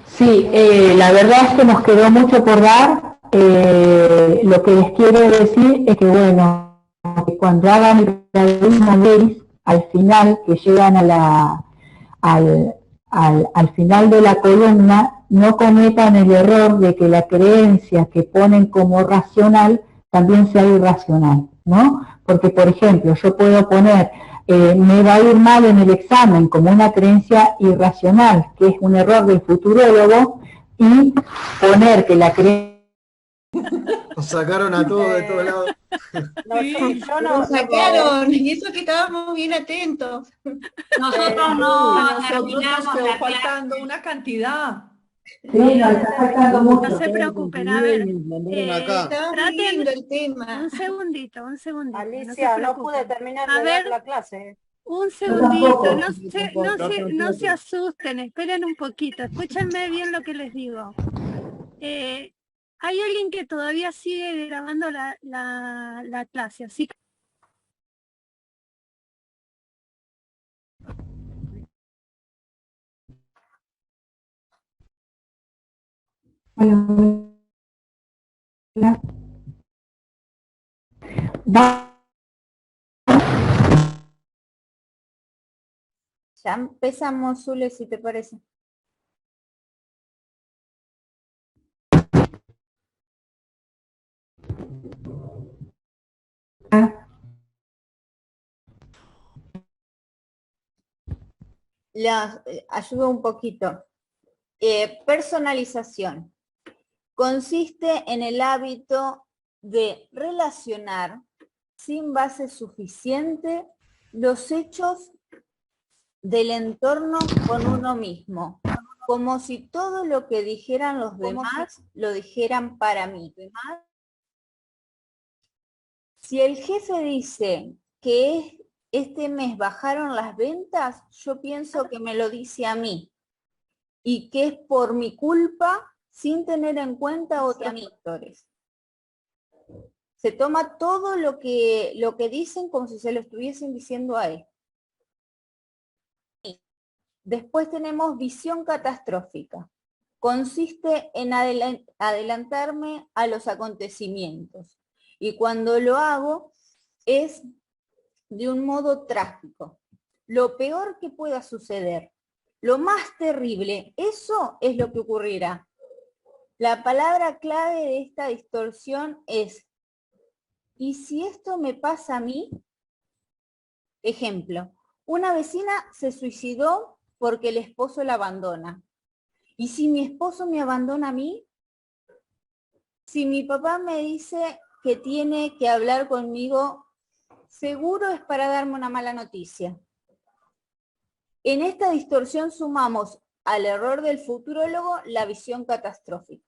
Sí, la verdad es que nos quedó mucho por dar. Lo que les quiero decir es que, bueno, que cuando hagan el realismo gris, al final, que llegan a al final de la columna, no cometan el error de que la creencia que ponen como racional también sea irracional, ¿no? Porque, por ejemplo, yo puedo poner me va a ir mal en el examen como una creencia irracional, que es un error del futurólogo, y poner que la creencia...
Nos sacaron a todos de todos lados.
Nos sacaron, y eso que estábamos bien atentos.
Nosotros no
A nosotros nos
terminamos
quedó
la
faltando una cantidad.
Sí, nos está faltando mucho.
No se preocupen, a ver,
Estaba muy lindo el tema.
un segundito.
Alicia, no pude terminar de dar la clase.
Un segundito, no se asusten, esperen un poquito, escúchenme bien lo que les digo. Hay alguien que todavía sigue grabando la clase, así que...
Ya empezamos, Zule, si te parece. Ayudo un poquito. Personalización. Consiste en el hábito de relacionar sin base suficiente los hechos del entorno con uno mismo, como si todo lo que dijeran los demás lo dijeran para mí. Si el jefe dice que este mes bajaron las ventas, yo pienso que me lo dice a mí y que es por mi culpa sin tener en cuenta otros factores. Se toma todo lo que dicen como si se lo estuviesen diciendo a él. Después tenemos visión catastrófica. Consiste en adelantarme a los acontecimientos. Y cuando lo hago es de un modo trágico. Lo peor que pueda suceder, lo más terrible, eso es lo que ocurrirá. La palabra clave de esta distorsión es, ¿y si esto me pasa a mí? Ejemplo, una vecina se suicidó porque el esposo la abandona. ¿Y si mi esposo me abandona a mí? Si mi papá me dice que tiene que hablar conmigo, seguro es para darme una mala noticia. En esta distorsión sumamos al error del futurólogo la visión catastrófica.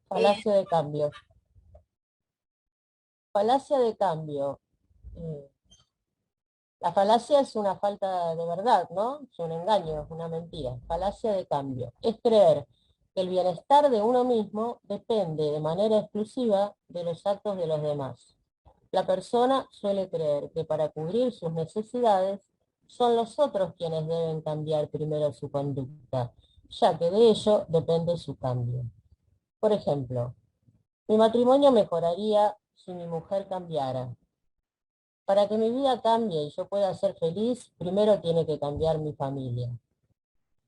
Falacia de cambio. Falacia de cambio. La falacia es una falta de verdad, ¿no? Es un engaño, es una mentira. Falacia de cambio. Es creer que el bienestar de uno mismo depende de manera exclusiva de los actos de los demás. La persona suele creer que para cubrir sus necesidades son los otros quienes deben cambiar primero su conducta, ya que de ello depende su cambio. Por ejemplo, mi matrimonio mejoraría si mi mujer cambiara. Para que mi vida cambie y yo pueda ser feliz, primero tiene que cambiar mi familia.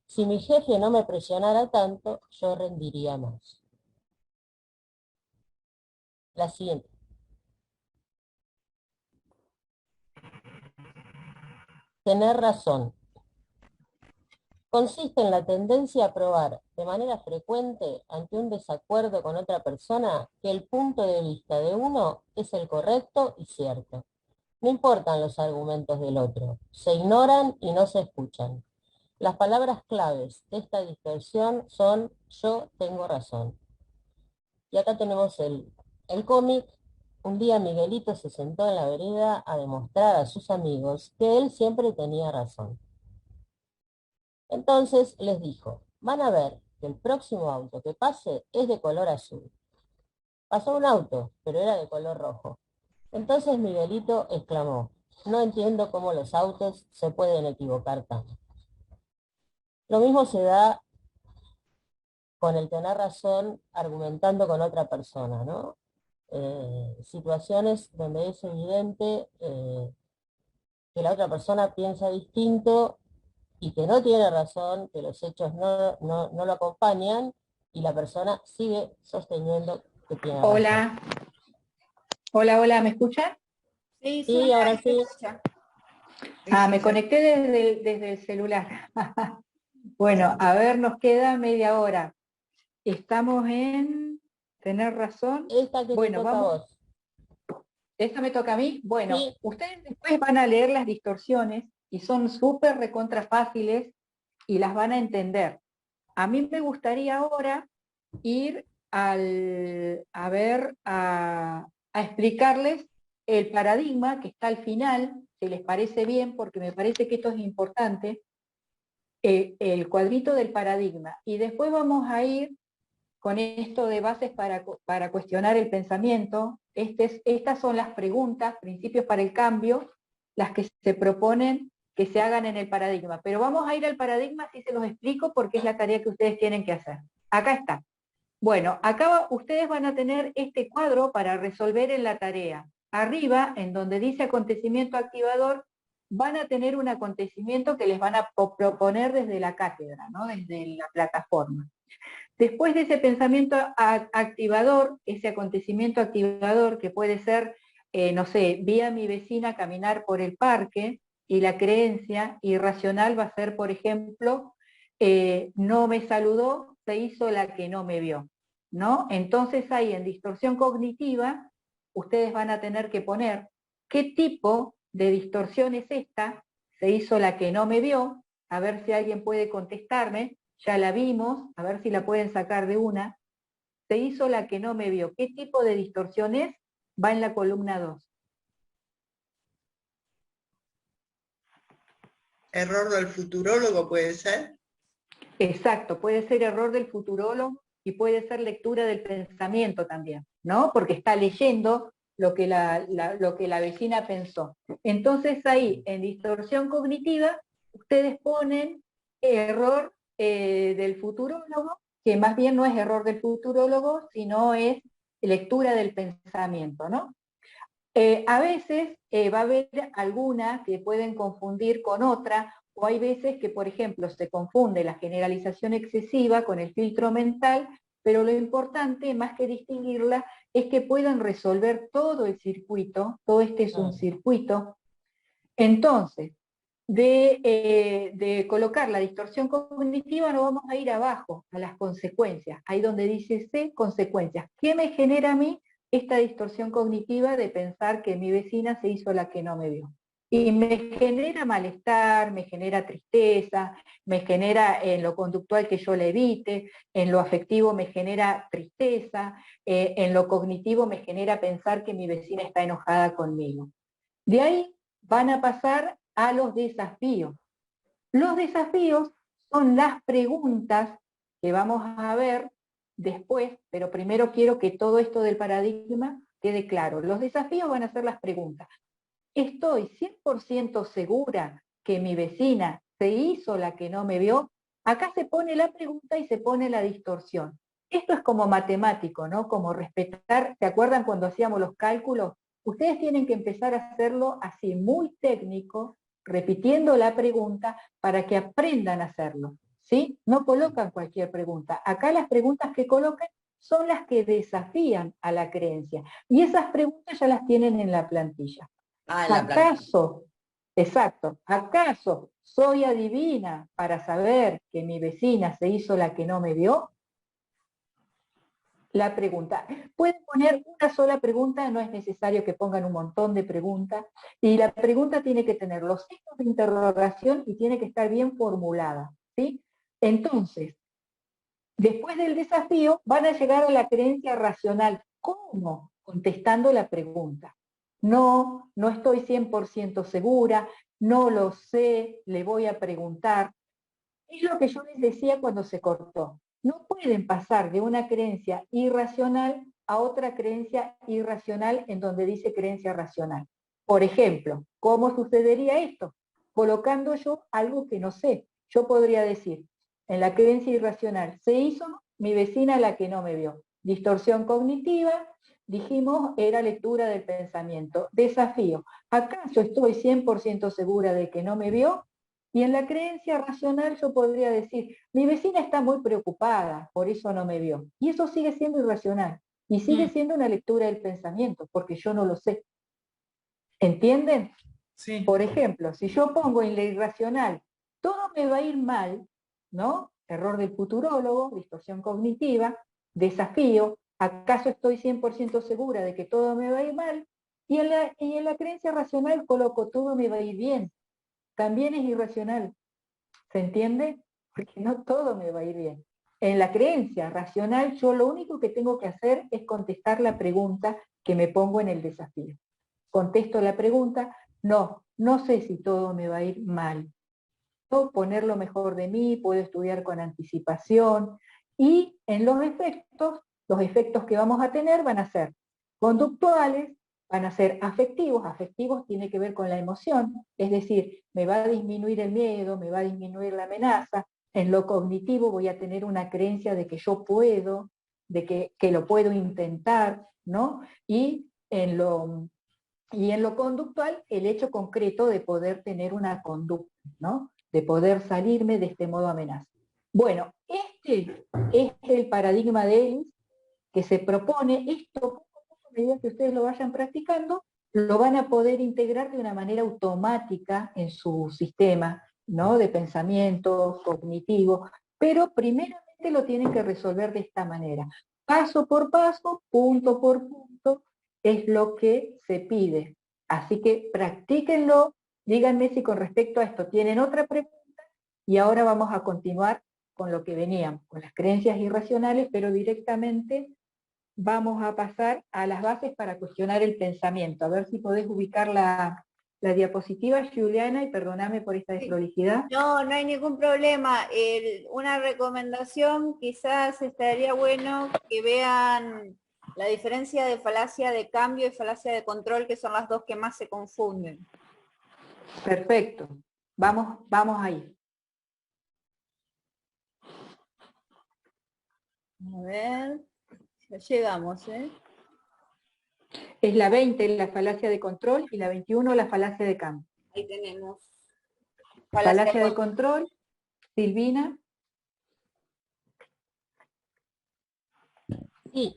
Si mi jefe no me presionara tanto, yo rendiría más. La siguiente. Tener razón. Consiste en la tendencia a probar de manera frecuente ante un desacuerdo con otra persona que el punto de vista de uno es el correcto y cierto. No importan los argumentos del otro, se ignoran y no se escuchan. Las palabras claves de esta distorsión son yo tengo razón. Y acá tenemos el cómic. Un día Miguelito se sentó en la vereda a demostrar a sus amigos que él siempre tenía razón. Entonces les dijo, van a ver que el próximo auto que pase es de color azul. Pasó un auto, pero era de color rojo. Entonces Miguelito exclamó, no entiendo cómo los autos se pueden equivocar tanto. Lo mismo se da con el tener razón argumentando con otra persona, ¿no? Situaciones donde es evidente que la otra persona piensa distinto y que no tiene razón, que los hechos no lo acompañan y la persona sigue sosteniendo que tiene razón.
Hola. Hola, hola, ¿me escuchan?
Sí, ahora sí.
Me conecté desde el celular. Bueno, a ver, nos queda media hora. Estamos en tener razón.
Esta que
bueno,
te toca
vamos.
a vos.
¿Esta me toca a mí? Bueno,
Sí.
Ustedes después van a leer las distorsiones y son súper recontra fáciles y las van a entender. A mí me gustaría ahora ir a explicarles el paradigma que está al final, si les parece bien, porque me parece que esto es importante, el cuadrito del paradigma. Y después vamos a ir con esto de bases para cuestionar el pensamiento. Estas son las preguntas, principios para el cambio, las que se proponen que se hagan en el paradigma. Pero vamos a ir al paradigma, así se los explico, porque es la tarea que ustedes tienen que hacer. Acá está. Bueno, acá ustedes van a tener este cuadro para resolver en la tarea. Arriba, en donde dice acontecimiento activador, van a tener un acontecimiento que les van a proponer desde la cátedra, ¿no? Desde la plataforma. Después de ese pensamiento activador, ese acontecimiento activador que puede ser, no sé, vi a mi vecina caminar por el parque, y la creencia irracional va a ser, por ejemplo, no me saludó, se hizo la que no me vio, ¿no? Entonces ahí en distorsión cognitiva, ustedes van a tener que poner qué tipo de distorsión es esta, se hizo la que no me vio, a ver si alguien puede contestarme, ya la vimos, a ver si la pueden sacar de una, se hizo la que no me vio, ¿qué tipo de distorsión es? Va en la columna 2.
Error del futurólogo puede ser.
Exacto, puede ser error del futurólogo y puede ser lectura del pensamiento también, ¿no? Porque está leyendo lo que la vecina pensó. Entonces ahí, en distorsión cognitiva, ustedes ponen error del futurólogo, que más bien no es error del futurólogo, sino es lectura del pensamiento, ¿no? A veces va a haber alguna que pueden confundir con otra, o hay veces que, por ejemplo, se confunde la generalización excesiva con el filtro mental, pero lo importante, más que distinguirla, es que puedan resolver todo el circuito, todo este es un circuito, Entonces, de colocar la distorsión cognitiva nos vamos a ir abajo, a las consecuencias, ahí donde dice C, consecuencias. ¿Qué me genera a mí esta distorsión cognitiva de pensar que mi vecina se hizo la que no me vio? Y me genera malestar, me genera tristeza, me genera en lo conductual que yo la evite, en lo afectivo me genera tristeza, en lo cognitivo me genera pensar que mi vecina está enojada conmigo. De ahí van a pasar a los desafíos. Los desafíos son las preguntas que vamos a ver después, pero primero quiero que todo esto del paradigma quede claro. Los desafíos van a ser las preguntas. ¿Estoy 100% segura que mi vecina se hizo la que no me vio? Acá se pone la pregunta y se pone la distorsión. Esto es como matemático, ¿no? Como respetar, ¿se acuerdan cuando hacíamos los cálculos? Ustedes tienen que empezar a hacerlo así, muy técnico, repitiendo la pregunta para que aprendan a hacerlo, ¿sí? No colocan cualquier pregunta. Acá las preguntas que colocan son las que desafían a la creencia. Y esas preguntas ya las tienen en la plantilla. ¿Acaso, exacto, acaso soy adivina para saber que mi vecina se hizo la que no me vio? La pregunta. Pueden poner una sola pregunta, no es necesario que pongan un montón de preguntas, y la pregunta tiene que tener los signos de interrogación y tiene que estar bien formulada, ¿sí? Entonces, después del desafío van a llegar a la creencia racional. ¿Cómo? Contestando la pregunta. No, no estoy 100% segura, no lo sé, le voy a preguntar. Es lo que yo les decía cuando se cortó. No pueden pasar de una creencia irracional a otra creencia irracional en donde dice creencia racional. Por ejemplo, ¿cómo sucedería esto? Colocando yo algo que no sé. Yo podría decir, en la creencia irracional, se hizo mi vecina la que no me vio. Distorsión cognitiva, dijimos, era lectura del pensamiento. Desafío, ¿acaso estoy 100% segura de que no me vio? Y en la creencia racional yo podría decir, mi vecina está muy preocupada, por eso no me vio. Y eso sigue siendo irracional. Y sigue siendo una lectura del pensamiento, porque yo no lo sé. ¿Entienden? Sí. Por ejemplo, si yo pongo en la irracional, todo me va a ir mal, ¿no? Error del futurólogo, distorsión cognitiva, desafío, ¿acaso estoy 100% segura de que todo me va a ir mal? Y en la creencia racional coloco, todo me va a ir bien. También es irracional. ¿Se entiende? Porque no todo me va a ir bien. En la creencia racional, yo lo único que tengo que hacer es contestar la pregunta que me pongo en el desafío. Contesto la pregunta, no sé si todo me va a ir mal. Puedo poner lo mejor de mí, puedo estudiar con anticipación, y en los efectos que vamos a tener van a ser conductuales, van a ser afectivos tiene que ver con la emoción, es decir, me va a disminuir el miedo, me va a disminuir la amenaza. En lo cognitivo voy a tener una creencia de que yo puedo, de que lo puedo intentar, ¿no? Y en lo conductual, el hecho concreto de poder tener una conducta, ¿no? De poder salirme de este modo amenaza. Bueno, este es el paradigma de Ellis que se propone. Esto, a medida que ustedes lo vayan practicando, lo van a poder integrar de una manera automática en su sistema, ¿no? De pensamiento cognitivo, pero primeramente lo tienen que resolver de esta manera. Paso por paso, punto por punto, es lo que se pide. Así que practíquenlo, díganme si con respecto a esto tienen otra pregunta, y ahora vamos a continuar con lo que veníamos, con las creencias irracionales, pero directamente vamos a pasar a las bases para cuestionar el pensamiento. A ver si podés ubicar la diapositiva, Juliana, y perdóname por esta desprolijidad.
No, no hay ningún problema. Una recomendación, quizás estaría bueno que vean la diferencia de falacia de cambio y falacia de control, que son las dos que más se confunden.
Perfecto. Vamos ahí.
A ver, ya llegamos, ¿eh?
Es la 20 la falacia de control y la 21 la falacia de cambio.
Ahí tenemos.
Falacia de control, Silvina.
Sí,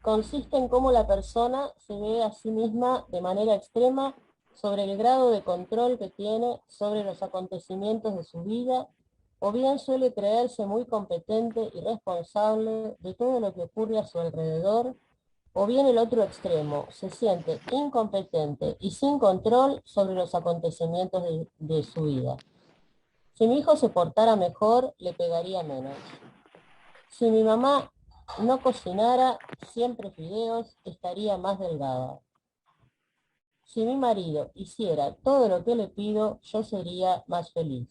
consiste en cómo la persona se ve a sí misma de manera extrema, sobre el grado de control que tiene sobre los acontecimientos de su vida, o bien suele creerse muy competente y responsable de todo lo que ocurre a su alrededor, o bien el otro extremo, se siente incompetente y sin control sobre los acontecimientos de su vida. Si mi hijo se portara mejor, le pegaría menos. Si mi mamá no cocinara siempre fideos, estaría más delgada. Si mi marido hiciera todo lo que le pido, yo sería más feliz.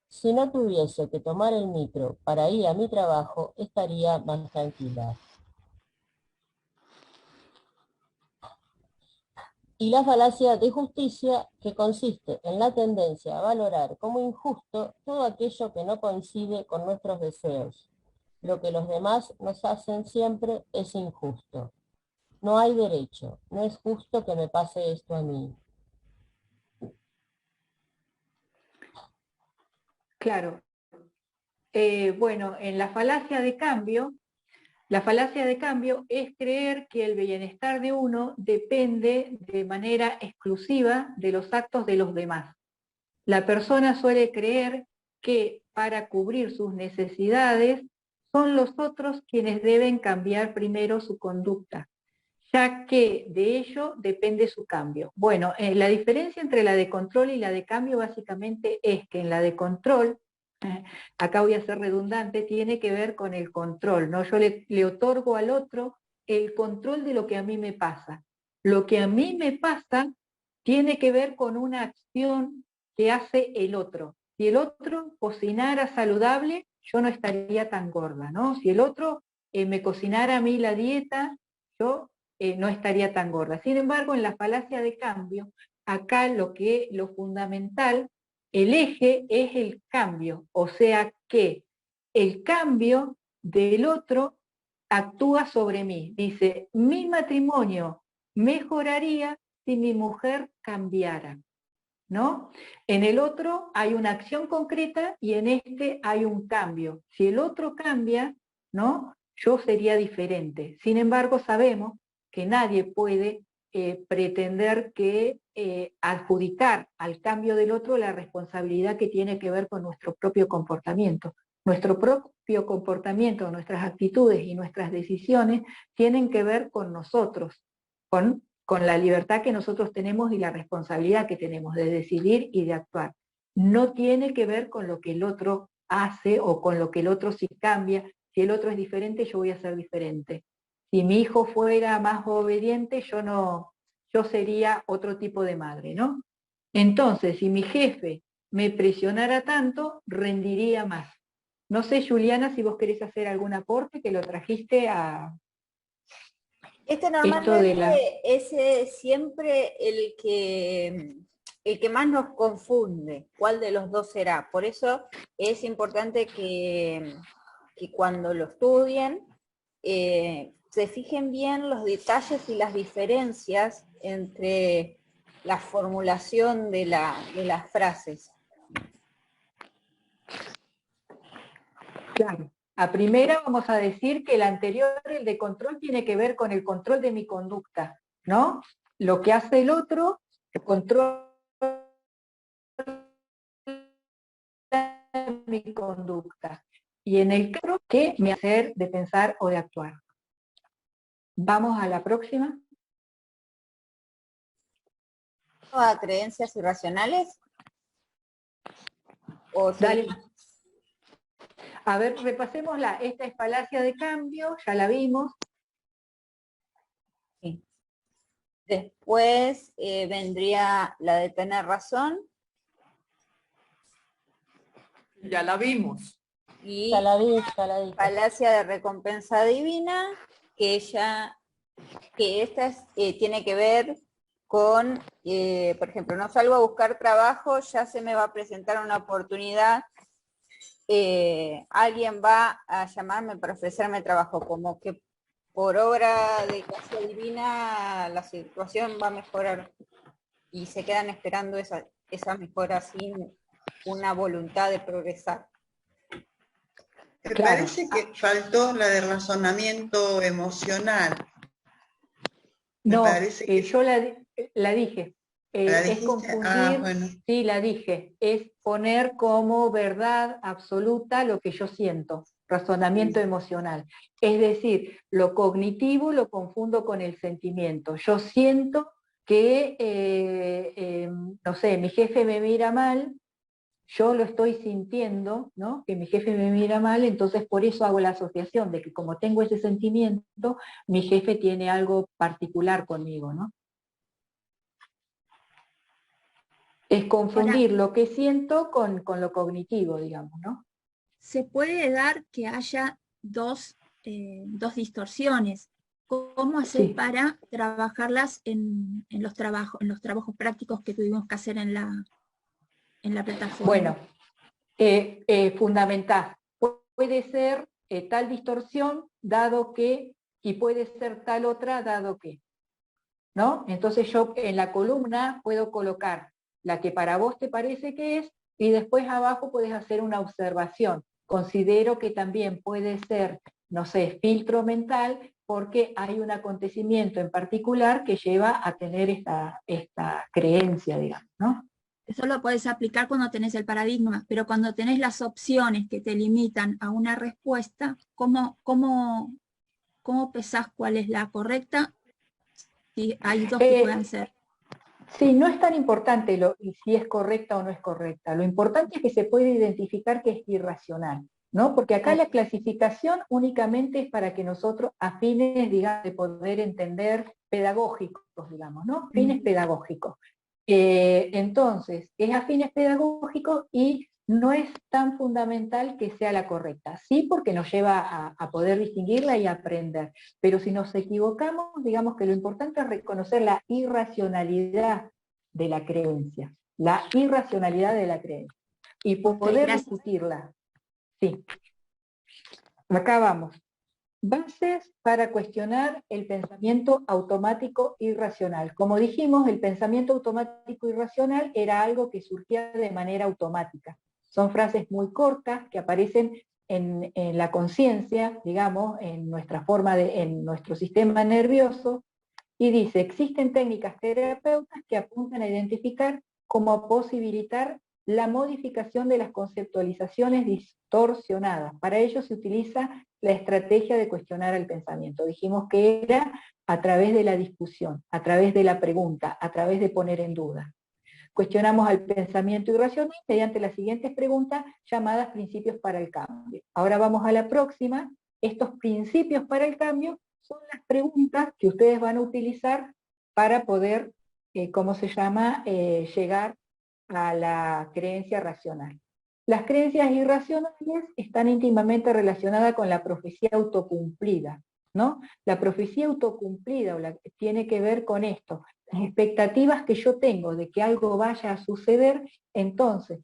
Si no tuviese que tomar el micro para ir a mi trabajo, estaría más tranquila. Y la falacia de justicia, que consiste en la tendencia a valorar como injusto todo aquello que no coincide con nuestros deseos. Lo que los demás nos hacen siempre es injusto. No hay derecho, no es justo que me pase esto a mí.
Claro. Bueno, en la falacia de cambio es creer que el bienestar de uno depende de manera exclusiva de los actos de los demás. La persona suele creer que para cubrir sus necesidades son los otros quienes deben cambiar primero su conducta, ya que de ello depende su cambio. Bueno, la diferencia entre la de control y la de cambio básicamente es que en la de control, acá voy a ser redundante, tiene que ver con el control, ¿no? Yo le otorgo al otro el control de lo que a mí me pasa. Lo que a mí me pasa tiene que ver con una acción que hace el otro. Si el otro cocinara saludable, yo no estaría tan gorda, ¿no? Si el otro me cocinara a mí la dieta, yo no estaría tan gorda. Sin embargo, en la falacia de cambio, acá lo fundamental, el eje es el cambio, o sea que el cambio del otro actúa sobre mí. Dice, mi matrimonio mejoraría si mi mujer cambiara, ¿no? En el otro hay una acción concreta y en este hay un cambio. Si el otro cambia, ¿no? Yo sería diferente. Sin embargo, sabemos que nadie puede pretender que adjudicar al cambio del otro la responsabilidad que tiene que ver con nuestro propio comportamiento. Nuestro propio comportamiento, nuestras actitudes y nuestras decisiones tienen que ver con nosotros, con la libertad que nosotros tenemos y la responsabilidad que tenemos de decidir y de actuar. No tiene que ver con lo que el otro hace o con lo que el otro si cambia. Si el otro es diferente, yo voy a ser diferente. Si mi hijo fuera más obediente, yo sería otro tipo de madre, ¿no? Entonces, si mi jefe me presionara tanto, rendiría más. No sé, Juliana, si vos querés hacer algún aporte, que lo trajiste a...
Normalmente es siempre el que más nos confunde, cuál de los dos será. Por eso es importante que cuando lo estudien, se fijen bien los detalles y las diferencias entre la formulación de las frases.
Claro. A primera vamos a decir que el anterior, el de control, tiene que ver con el control de mi conducta, ¿no? Lo que hace el otro, el control de mi conducta. Y en el caso que me hace de pensar o de actuar. Vamos a la próxima.
¿A creencias irracionales? ¿O
dale? A ver, repasémosla. Esta es falacia de cambio, ya la vimos.
Sí. Después vendría la de tener razón.
Ya la vimos.
Y falacia de recompensa divina, que esta tiene que ver con, por ejemplo, no salgo a buscar trabajo, ya se me va a presentar una oportunidad, alguien va a llamarme para ofrecerme trabajo, como que por obra de gracia divina la situación va a mejorar y se quedan esperando esa mejora sin una voluntad de progresar.
Me parece que faltó la de razonamiento emocional.
No, yo la dije. Es confundir, sí, la dije, es poner como verdad absoluta lo que yo siento, razonamiento emocional. Es decir, lo cognitivo lo confundo con el sentimiento. Yo siento que, no sé, mi jefe me mira mal, yo lo estoy sintiendo, ¿no? Que mi jefe me mira mal, entonces por eso hago la asociación de que como tengo ese sentimiento, mi jefe tiene algo particular conmigo, ¿no? Es confundir lo que siento con lo cognitivo, digamos, ¿no?
Se puede dar que haya dos distorsiones. ¿Cómo hacer para trabajarlas en los trabajos prácticos que tuvimos que hacer en la plataforma?
Bueno, fundamental. Puede ser tal distorsión dado que, y puede ser tal otra dado que, ¿no? Entonces yo en la columna puedo colocar la que para vos te parece que es, y después abajo puedes hacer una observación. Considero que también puede ser, no sé, filtro mental, porque hay un acontecimiento en particular que lleva a tener esta creencia, digamos, ¿no?
Eso lo puedes aplicar cuando tenés el paradigma, pero cuando tenés las opciones que te limitan a una respuesta, ¿cómo pesás cuál es la correcta? Si hay dos que puedan ser.
Sí, no es tan importante si es correcta o no es correcta. Lo importante es que se puede identificar que es irracional, ¿no? Porque acá la clasificación únicamente es para que nosotros, a fines, digamos, de poder entender pedagógicos, digamos, ¿no? Fines pedagógicos. Entonces, es a fines pedagógicos y no es tan fundamental que sea la correcta. Sí, porque nos lleva a poder distinguirla y aprender. Pero si nos equivocamos, digamos que lo importante es reconocer la irracionalidad de la creencia. La irracionalidad de la creencia. Y poder discutirla. Sí. Acá vamos. Bases para cuestionar el pensamiento automático irracional. Como dijimos, el pensamiento automático irracional era algo que surgía de manera automática. Son frases muy cortas que aparecen en la conciencia, digamos, en nuestra en nuestro sistema nervioso, y dice, existen técnicas terapéuticas que apuntan a identificar cómo a posibilitar la modificación de las conceptualizaciones distorsionadas. Para ello se utiliza la estrategia de cuestionar el pensamiento. Dijimos que era a través de la discusión, a través de la pregunta, a través de poner en duda. Cuestionamos al pensamiento irracional mediante las siguientes preguntas llamadas principios para el cambio. Ahora vamos a la próxima. Estos principios para el cambio son las preguntas que ustedes van a utilizar para poder, ¿cómo se llama?, llegar a la creencia racional. Las creencias irracionales están íntimamente relacionadas con la profecía autocumplida, ¿no? La profecía autocumplida tiene que ver con esto, las expectativas que yo tengo de que algo vaya a suceder, entonces,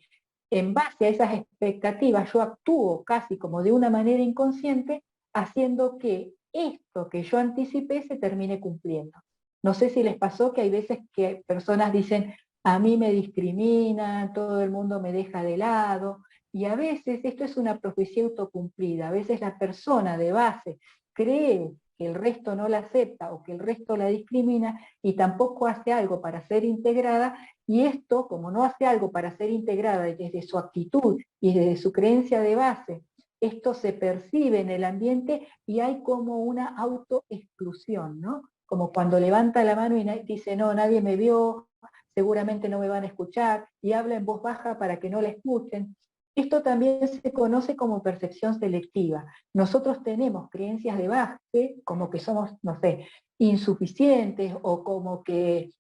en base a esas expectativas yo actúo casi como de una manera inconsciente, haciendo que esto que yo anticipé se termine cumpliendo. No sé si les pasó que hay veces que personas dicen, a mí me discriminan, todo el mundo me deja de lado, y a veces esto es una profecía autocumplida, a veces la persona de base cree que el resto no la acepta o que el resto la discrimina y tampoco hace algo para ser integrada, y esto, como no hace algo para ser integrada desde su actitud y desde su creencia de base, esto se percibe en el ambiente y hay como una autoexclusión, ¿no? Como cuando levanta la mano y dice, no, nadie me vio, seguramente no me van a escuchar, y habla en voz baja para que no la escuchen. Esto también se conoce como percepción selectiva. Nosotros tenemos creencias de base, como que somos, no sé, insuficientes o como que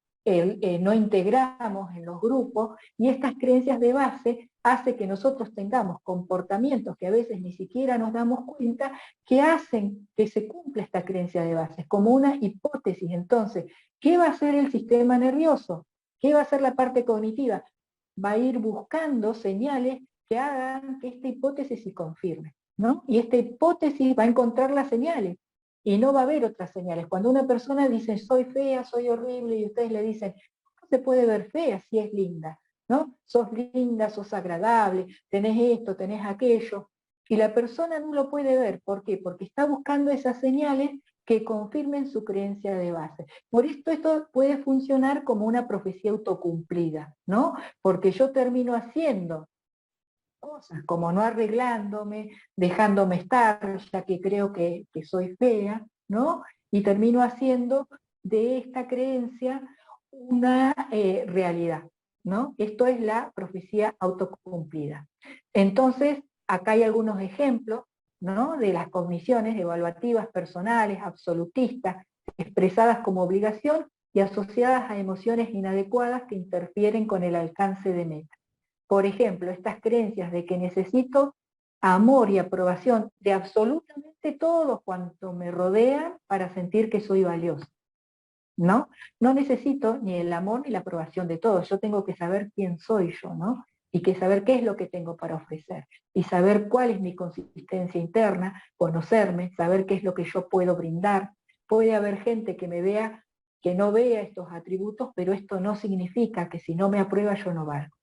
no integramos en los grupos, y estas creencias de base hace que nosotros tengamos comportamientos que a veces ni siquiera nos damos cuenta, que hacen que se cumpla esta creencia de base, es como una hipótesis. Entonces, ¿qué va a hacer el sistema nervioso? ¿Qué va a hacer la parte cognitiva? Va a ir buscando señales que hagan que esta hipótesis se confirme, ¿no? Y esta hipótesis va a encontrar las señales, y no va a haber otras señales. Cuando una persona dice, soy fea, soy horrible, y ustedes le dicen, ¿cómo se puede ver fea si es linda? ¿No? Sos linda, sos agradable, tenés esto, tenés aquello, y la persona no lo puede ver. ¿Por qué? Porque está buscando esas señales que confirmen su creencia de base. Por esto puede funcionar como una profecía autocumplida, ¿no? Porque yo termino haciendo cosas como no arreglándome, dejándome estar, ya que creo que soy fea, ¿no? Y termino haciendo de esta creencia una realidad, ¿no? Esto es la profecía autocumplida. Entonces, acá hay algunos ejemplos, ¿no? De las cogniciones evaluativas personales, absolutistas, expresadas como obligación y asociadas a emociones inadecuadas que interfieren con el alcance de meta. Por ejemplo, estas creencias de que necesito amor y aprobación de absolutamente todo cuanto me rodea para sentir que soy valioso, ¿no? No necesito ni el amor ni la aprobación de todos, yo tengo que saber quién soy yo, ¿no? Y que saber qué es lo que tengo para ofrecer, y saber cuál es mi consistencia interna, conocerme, saber qué es lo que yo puedo brindar. Puede haber gente que me vea, que no vea estos atributos, pero esto no significa que si no me aprueba yo no valgo,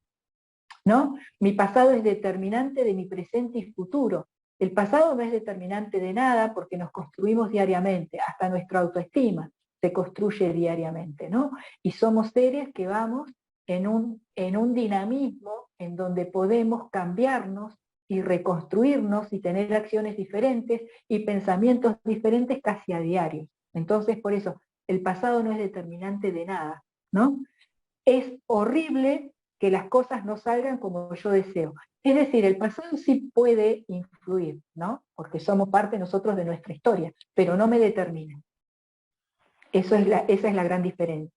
¿no? Mi pasado es determinante de mi presente y futuro. El pasado no es determinante de nada porque nos construimos diariamente, hasta nuestra autoestima se construye diariamente, ¿no? Y somos seres que vamos en un dinamismo en donde podemos cambiarnos y reconstruirnos y tener acciones diferentes y pensamientos diferentes casi a diario. Entonces, por eso, el pasado no es determinante de nada, ¿no? Es horrible que las cosas no salgan como yo deseo. Es decir, el pasado sí puede influir, ¿no? Porque somos parte nosotros de nuestra historia, pero no me determina. Esa es la gran diferencia.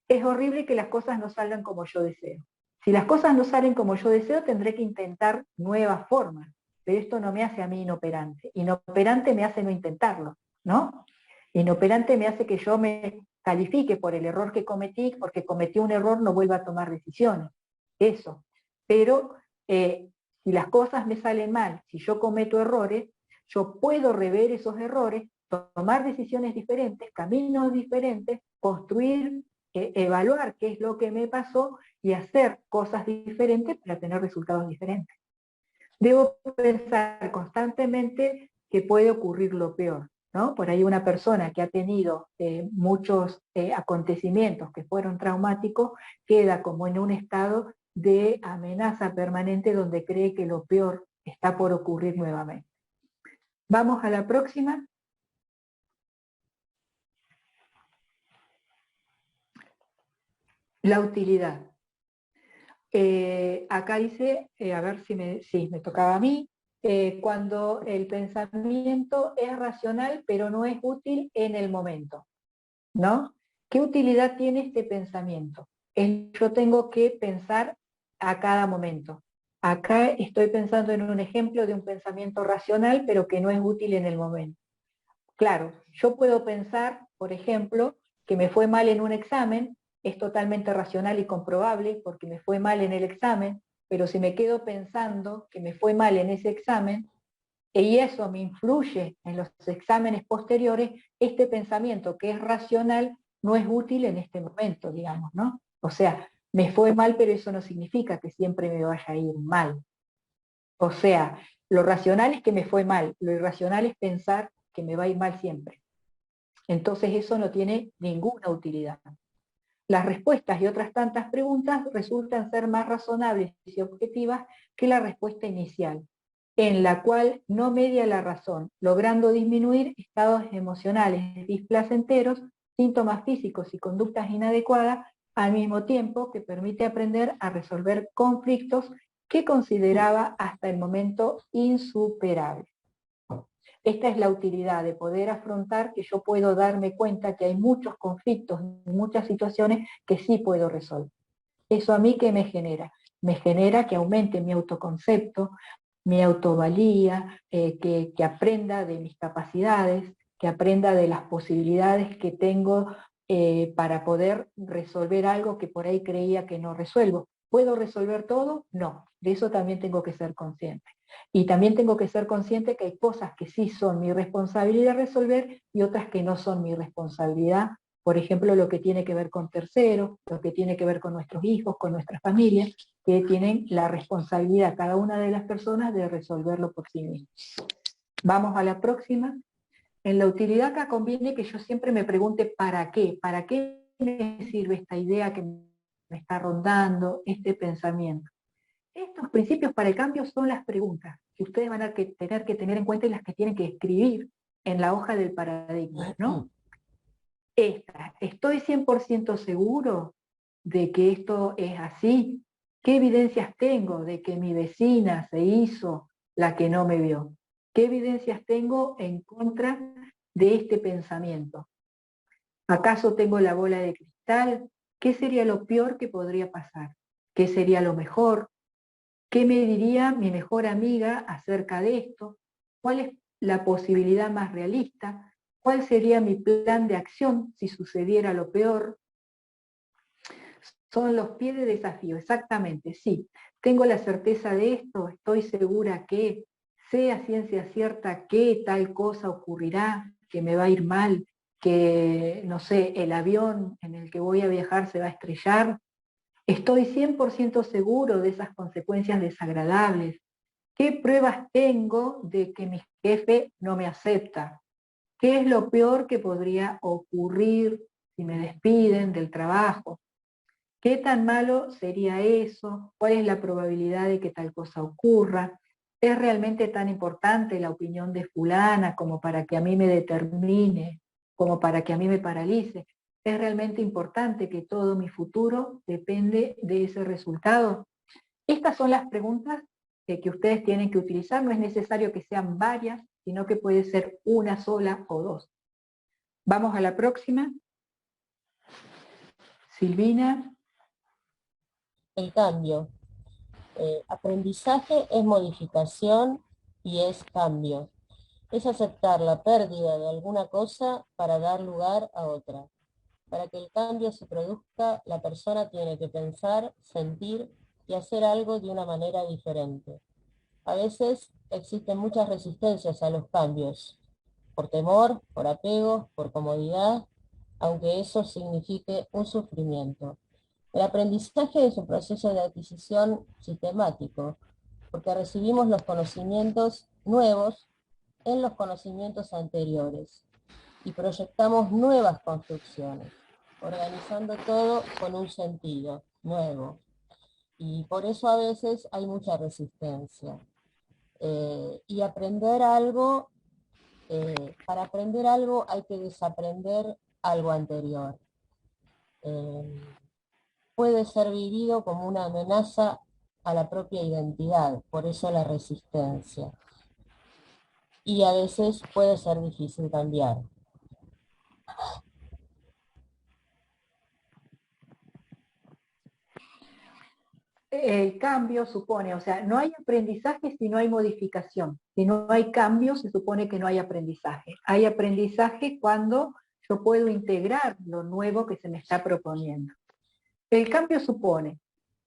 Es horrible que las cosas no salgan como yo deseo. Si las cosas no salen como yo deseo, tendré que intentar nuevas formas, pero esto no me hace a mí inoperante. Inoperante me hace no intentarlo, ¿no? Inoperante me hace que yo me califique por el error que cometí, porque cometí un error, no vuelva a tomar decisiones. Eso. Pero si las cosas me salen mal, si yo cometo errores, yo puedo rever esos errores, tomar decisiones diferentes, caminos diferentes, construir, evaluar qué es lo que me pasó y hacer cosas diferentes para tener resultados diferentes. Debo pensar constantemente que puede ocurrir lo peor, ¿no? Por ahí una persona que ha tenido muchos acontecimientos que fueron traumáticos queda como en un estado de amenaza permanente donde cree que lo peor está por ocurrir nuevamente. Vamos a la próxima. La utilidad. Acá dice, a ver si me tocaba a mí, cuando el pensamiento es racional pero no es útil en el momento, ¿no? ¿Qué utilidad tiene este pensamiento? Yo tengo que pensar a cada momento. Acá estoy pensando en un ejemplo de un pensamiento racional pero que no es útil en el momento. Claro, yo puedo pensar, por ejemplo, que me fue mal en un examen, es totalmente racional y comprobable porque me fue mal en el examen, pero si me quedo pensando que me fue mal en ese examen, y eso me influye en los exámenes posteriores, este pensamiento que es racional no es útil en este momento, digamos, ¿no? O sea, me fue mal, pero eso no significa que siempre me vaya a ir mal. O sea, lo racional es que me fue mal, lo irracional es pensar que me va a ir mal siempre. Entonces eso no tiene ninguna utilidad. Las respuestas y otras tantas preguntas resultan ser más razonables y objetivas que la respuesta inicial, en la cual no media la razón, logrando disminuir estados emocionales displacenteros, síntomas físicos y conductas inadecuadas, al mismo tiempo que permite aprender a resolver conflictos que consideraba hasta el momento insuperables. Esta es la utilidad de poder afrontar que yo puedo darme cuenta que hay muchos conflictos, muchas situaciones que sí puedo resolver. ¿Eso a mí qué me genera? Me genera que aumente mi autoconcepto, mi autovalía, que aprenda de mis capacidades, que aprenda de las posibilidades que tengo para poder resolver algo que por ahí creía que no resuelvo. ¿Puedo resolver todo? No, de eso también tengo que ser consciente. Y también tengo que ser consciente que hay cosas que sí son mi responsabilidad resolver y otras que no son mi responsabilidad. Por ejemplo, lo que tiene que ver con terceros, lo que tiene que ver con nuestros hijos, con nuestras familias, que tienen la responsabilidad cada una de las personas de resolverlo por sí mismos. Vamos a la próxima. En la utilidad acá conviene que yo siempre me pregunte ¿para qué? ¿Para qué me sirve esta idea que me está rondando, este pensamiento? Estos principios para el cambio son las preguntas que ustedes van a tener que tener en cuenta y las que tienen que escribir en la hoja del paradigma, ¿no? ¿Estoy 100% seguro de que esto es así? ¿Qué evidencias tengo de que mi vecina se hizo la que no me vio? ¿Qué evidencias tengo en contra de este pensamiento? ¿Acaso tengo la bola de cristal? ¿Qué sería lo peor que podría pasar? ¿Qué sería lo mejor? ¿Qué me diría mi mejor amiga acerca de esto? ¿Cuál es la posibilidad más realista? ¿Cuál sería mi plan de acción si sucediera lo peor? Son los pies de desafío, exactamente, sí. Tengo la certeza de esto, estoy segura que, sé a ciencia cierta que tal cosa ocurrirá, que me va a ir mal, que, no sé, el avión en el que voy a viajar se va a estrellar. Estoy 100% seguro de esas consecuencias desagradables. ¿Qué pruebas tengo de que mi jefe no me acepta? ¿Qué es lo peor que podría ocurrir si me despiden del trabajo? ¿Qué tan malo sería eso? ¿Cuál es la probabilidad de que tal cosa ocurra? ¿Es realmente tan importante la opinión de fulana como para que a mí me determine, como para que a mí me paralice? ¿Es realmente importante que todo mi futuro depende de ese resultado? Estas son las preguntas que ustedes tienen que utilizar. No es necesario que sean varias, sino que puede ser una sola o dos. Vamos a la próxima. Silvina.
El cambio. Aprendizaje es modificación y es cambio. Es aceptar la pérdida de alguna cosa para dar lugar a otra. Para que el cambio se produzca, la persona tiene que pensar, sentir y hacer algo de una manera diferente. A veces existen muchas resistencias a los cambios, por temor, por apego, por comodidad, aunque eso signifique un sufrimiento. El aprendizaje es un proceso de adquisición sistemático, porque recibimos los conocimientos nuevos en los conocimientos anteriores y proyectamos nuevas construcciones, organizando todo con un sentido nuevo. Y por eso a veces hay mucha resistencia. Y aprender algo, para aprender algo hay que desaprender algo anterior. Puede ser vivido como una amenaza a la propia identidad, por eso la resistencia. Y a veces puede ser difícil cambiar.
El cambio supone, o sea, no hay aprendizaje si no hay modificación. Si no hay cambio, se supone que no hay aprendizaje. Hay aprendizaje cuando yo puedo integrar lo nuevo que se me está proponiendo. El cambio supone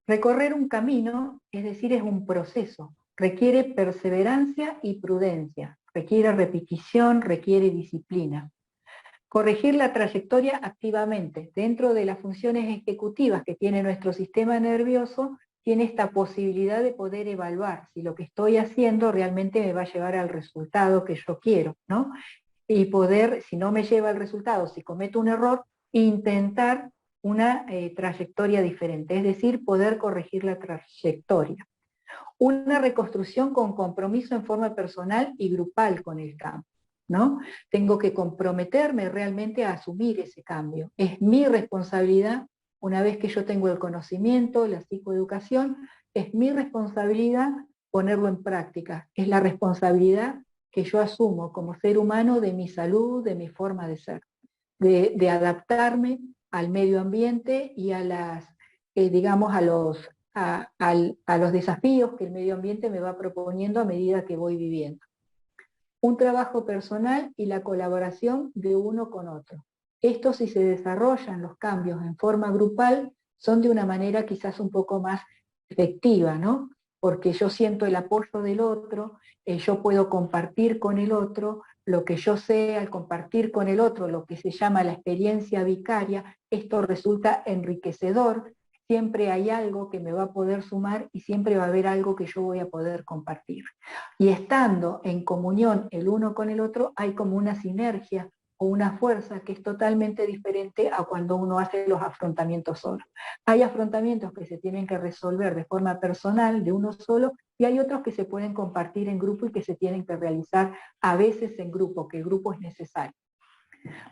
recorrer un camino, es decir, es un proceso. Requiere perseverancia y prudencia. Requiere repetición, requiere disciplina. Corregir la trayectoria activamente. Dentro de las funciones ejecutivas que tiene nuestro sistema nervioso, tiene esta posibilidad de poder evaluar si lo que estoy haciendo realmente me va a llevar al resultado que yo quiero, ¿no? Y poder, si no me lleva al resultado, si cometo un error, intentar una trayectoria diferente, es decir, poder corregir la trayectoria. Una reconstrucción con compromiso en forma personal y grupal con el cambio, ¿no? Tengo que comprometerme realmente a asumir ese cambio. Es mi responsabilidad, una vez que yo tengo el conocimiento, la psicoeducación, es mi responsabilidad ponerlo en práctica. Es la responsabilidad que yo asumo como ser humano de mi salud, de mi forma de ser, de adaptarme al medio ambiente y a las, digamos, a los desafíos que el medio ambiente me va proponiendo a medida que voy viviendo. Un trabajo personal y la colaboración de uno con otro. Esto, si se desarrollan los cambios en forma grupal, son de una manera quizás un poco más efectiva, ¿no? Porque yo siento el apoyo del otro, yo puedo compartir con el otro lo que yo sé al compartir con el otro, lo que se llama la experiencia vicaria. Esto resulta enriquecedor. siempre hay algo que me va a poder sumar y siempre va a haber algo que yo voy a poder compartir. Y estando en comunión el uno con el otro, hay como una sinergia o una fuerza que es totalmente diferente a cuando uno hace los afrontamientos solo. Hay afrontamientos que se tienen que resolver de forma personal, de uno solo, y hay otros que se pueden compartir en grupo y que se tienen que realizar a veces en grupo, que el grupo es necesario.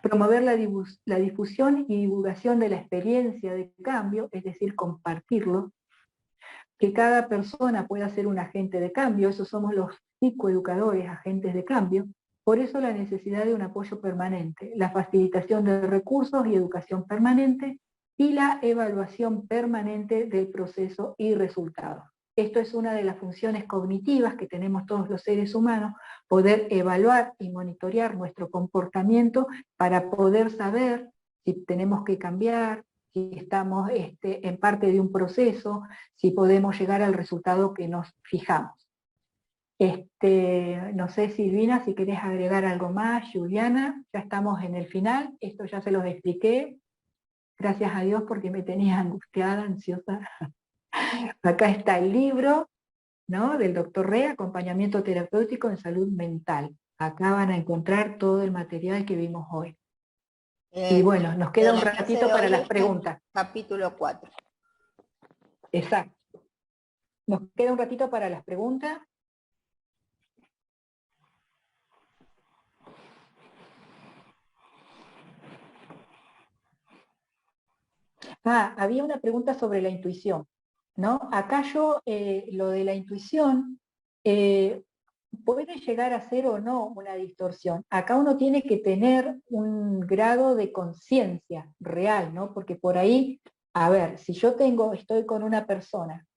Promover la difusión y divulgación de la experiencia de cambio, es decir, compartirlo, que cada persona pueda ser un agente de cambio, esos somos los psicoeducadores, agentes de cambio, por eso la necesidad de un apoyo permanente, la facilitación de recursos y educación permanente, y la evaluación permanente del proceso y resultados. Esto es una de las funciones cognitivas que tenemos todos los seres humanos, poder evaluar y monitorear nuestro comportamiento para poder saber si tenemos que cambiar, si estamos en parte de un proceso, si podemos llegar al resultado que nos fijamos. No sé, Silvina, si querés agregar algo más, Juliana, ya estamos en el final, esto ya se los expliqué, gracias a Dios porque me tenía angustiada, ansiosa. Acá está el libro, ¿no?, del doctor Rea, Acompañamiento Terapéutico en Salud Mental. Acá van a encontrar todo el material que vimos hoy. Y bueno, nos queda un ratito para las preguntas.
Capítulo 4.
Exacto. Nos queda un ratito para las preguntas. Había una pregunta sobre la intuición, ¿no? Acá yo, lo de la intuición, puede llegar a ser o no una distorsión. Acá uno tiene que tener un grado de conciencia real, ¿no? Porque por ahí, a ver, si yo estoy con una persona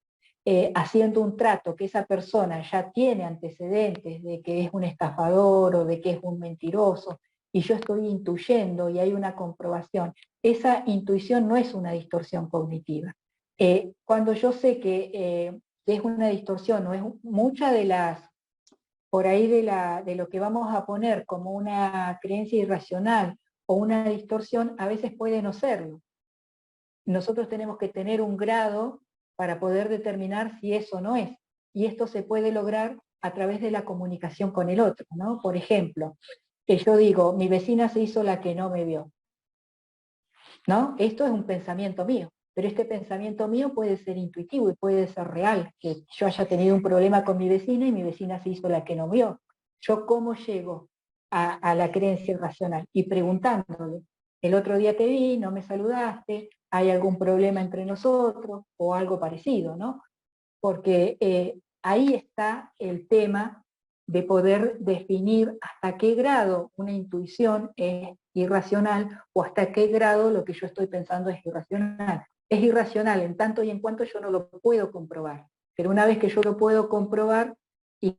haciendo un trato que esa persona ya tiene antecedentes de que es un estafador o de que es un mentiroso, y yo estoy intuyendo y hay una comprobación, esa intuición no es una distorsión cognitiva. Cuando yo sé que es una distorsión, no es mucha de las, por ahí de lo que vamos a poner como una creencia irracional o una distorsión, a veces puede no serlo. Nosotros tenemos que tener un grado para poder determinar si eso no es. Y esto se puede lograr a través de la comunicación con el otro, ¿no? Por ejemplo, que yo digo, mi vecina se hizo la que no me vio, ¿no? Esto es un pensamiento mío, pero este pensamiento mío puede ser intuitivo y puede ser real, que yo haya tenido un problema con mi vecina y mi vecina se hizo la que no vio. ¿Yo cómo llego a la creencia irracional? Y preguntándole, el otro día te vi, no me saludaste, ¿hay algún problema entre nosotros? O algo parecido, ¿no? Porque ahí está el tema de poder definir hasta qué grado una intuición es irracional o hasta qué grado lo que yo estoy pensando es irracional. Es irracional en tanto y en cuanto yo no lo puedo comprobar, pero una vez que yo lo puedo comprobar y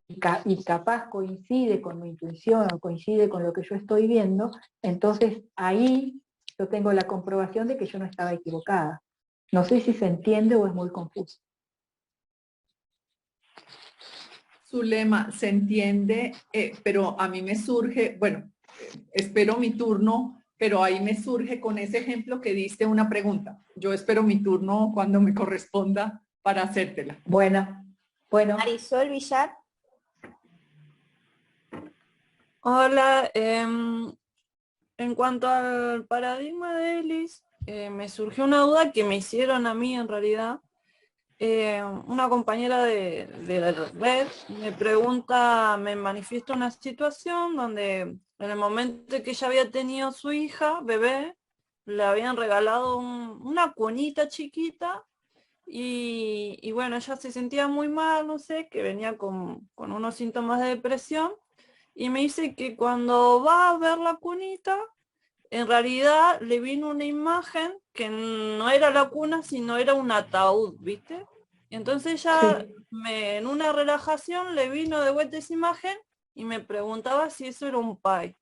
capaz coincide con mi intuición o coincide con lo que yo estoy viendo, entonces ahí yo tengo la comprobación de que yo no estaba equivocada. No sé si se entiende o es muy confuso.
Zulema, se entiende, pero a mí me surge, bueno, espero mi turno, pero ahí me surge con ese ejemplo que diste una pregunta. Yo espero mi turno cuando me corresponda para hacértela.
Bueno.
Marisol Villar.
Hola, en cuanto al paradigma de Ellis, me surgió una duda que me hicieron a mí en realidad. Una compañera de la red me pregunta, me manifiesta una situación donde en el momento que ella había tenido su hija, bebé, le habían regalado una cunita chiquita y bueno, ella se sentía muy mal, no sé, que venía con unos síntomas de depresión y me dice que cuando va a ver la cunita, en realidad le vino una imagen que no era la cuna, sino era un ataúd, ¿viste? Y entonces ella, en una relajación, le vino de vuelta esa imagen y me preguntaba si eso era un pai.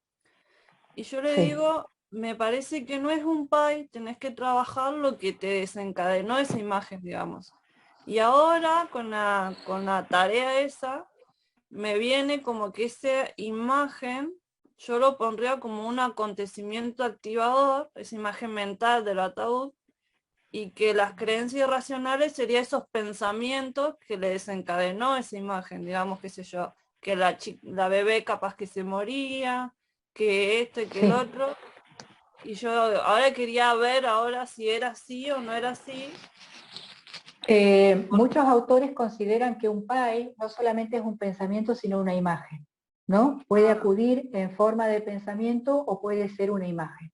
Y yo le digo, me parece que no es un pai, tenés que trabajar lo que te desencadenó esa imagen, digamos. Y ahora, con la tarea esa, me viene como que esa imagen yo lo pondría como un acontecimiento activador, esa imagen mental del ataúd, y que las creencias irracionales serían esos pensamientos que le desencadenó esa imagen, digamos, qué sé yo, que la bebé capaz que se moría, que esto y que el otro, y yo ahora quería ver ahora si era así o no era así.
Muchos autores consideran que un PAI no solamente es un pensamiento, sino una imagen, ¿no? Puede acudir en forma de pensamiento o puede ser una imagen.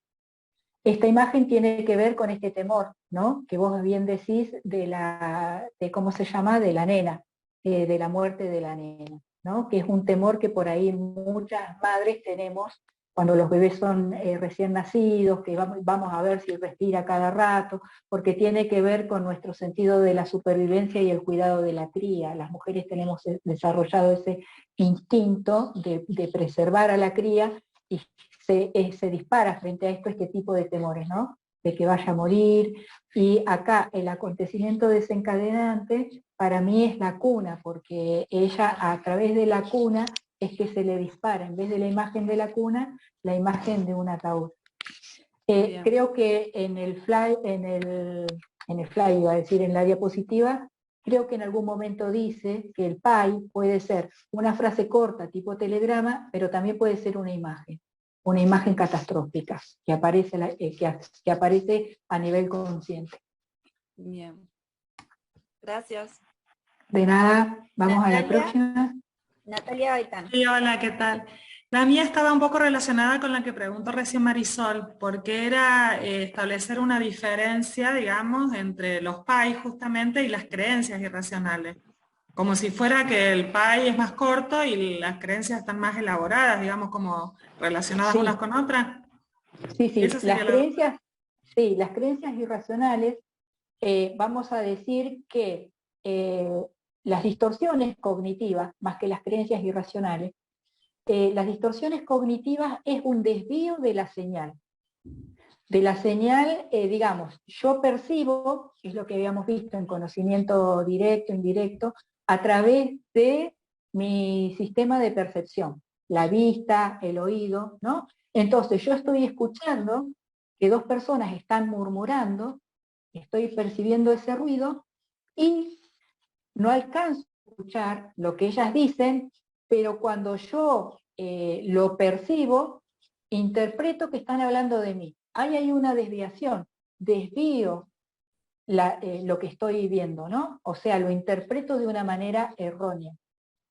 Esta imagen tiene que ver con este temor, ¿no? Que vos bien decís de ¿cómo se llama? De la nena, de la muerte de la nena, ¿no? Que es un temor que por ahí muchas madres tenemos cuando los bebés son recién nacidos, que vamos a ver si respira cada rato, porque tiene que ver con nuestro sentido de la supervivencia y el cuidado de la cría. Las mujeres tenemos desarrollado ese instinto de preservar a la cría y se dispara frente a este tipo de temores, ¿no? De que vaya a morir. Y acá el acontecimiento desencadenante para mí es la cuna, porque ella a través de la cuna es que se le dispara, en vez de la imagen de la cuna, la imagen de un ataúd. Creo que en el fly, iba a decir, en la diapositiva, creo que en algún momento dice que el PAI puede ser una frase corta tipo telegrama, pero también puede ser una imagen catastrófica que aparece, que aparece a nivel consciente.
Bien. Gracias.
De nada, vamos a la próxima.
Natalia Gaitán.
Sí, hola, ¿qué tal? La mía estaba un poco relacionada con la que preguntó recién Marisol, porque era establecer una diferencia, digamos, entre los PAI justamente y las creencias irracionales. Como si fuera que el PAI es más corto y las creencias están más elaboradas, digamos, como relacionadas unas con otras.
Sí, las creencias irracionales, vamos a decir que las distorsiones cognitivas, más que las creencias irracionales, las distorsiones cognitivas es un desvío de la señal. De la señal, digamos, yo percibo, es lo que habíamos visto en conocimiento directo, indirecto, a través de mi sistema de percepción, la vista, el oído, ¿no? Entonces yo estoy escuchando que dos personas están murmurando, estoy percibiendo ese ruido y no alcanzo a escuchar lo que ellas dicen, pero cuando yo lo percibo, interpreto que están hablando de mí. Ahí hay una desviación, desvío lo que estoy viendo, ¿no? O sea, lo interpreto de una manera errónea,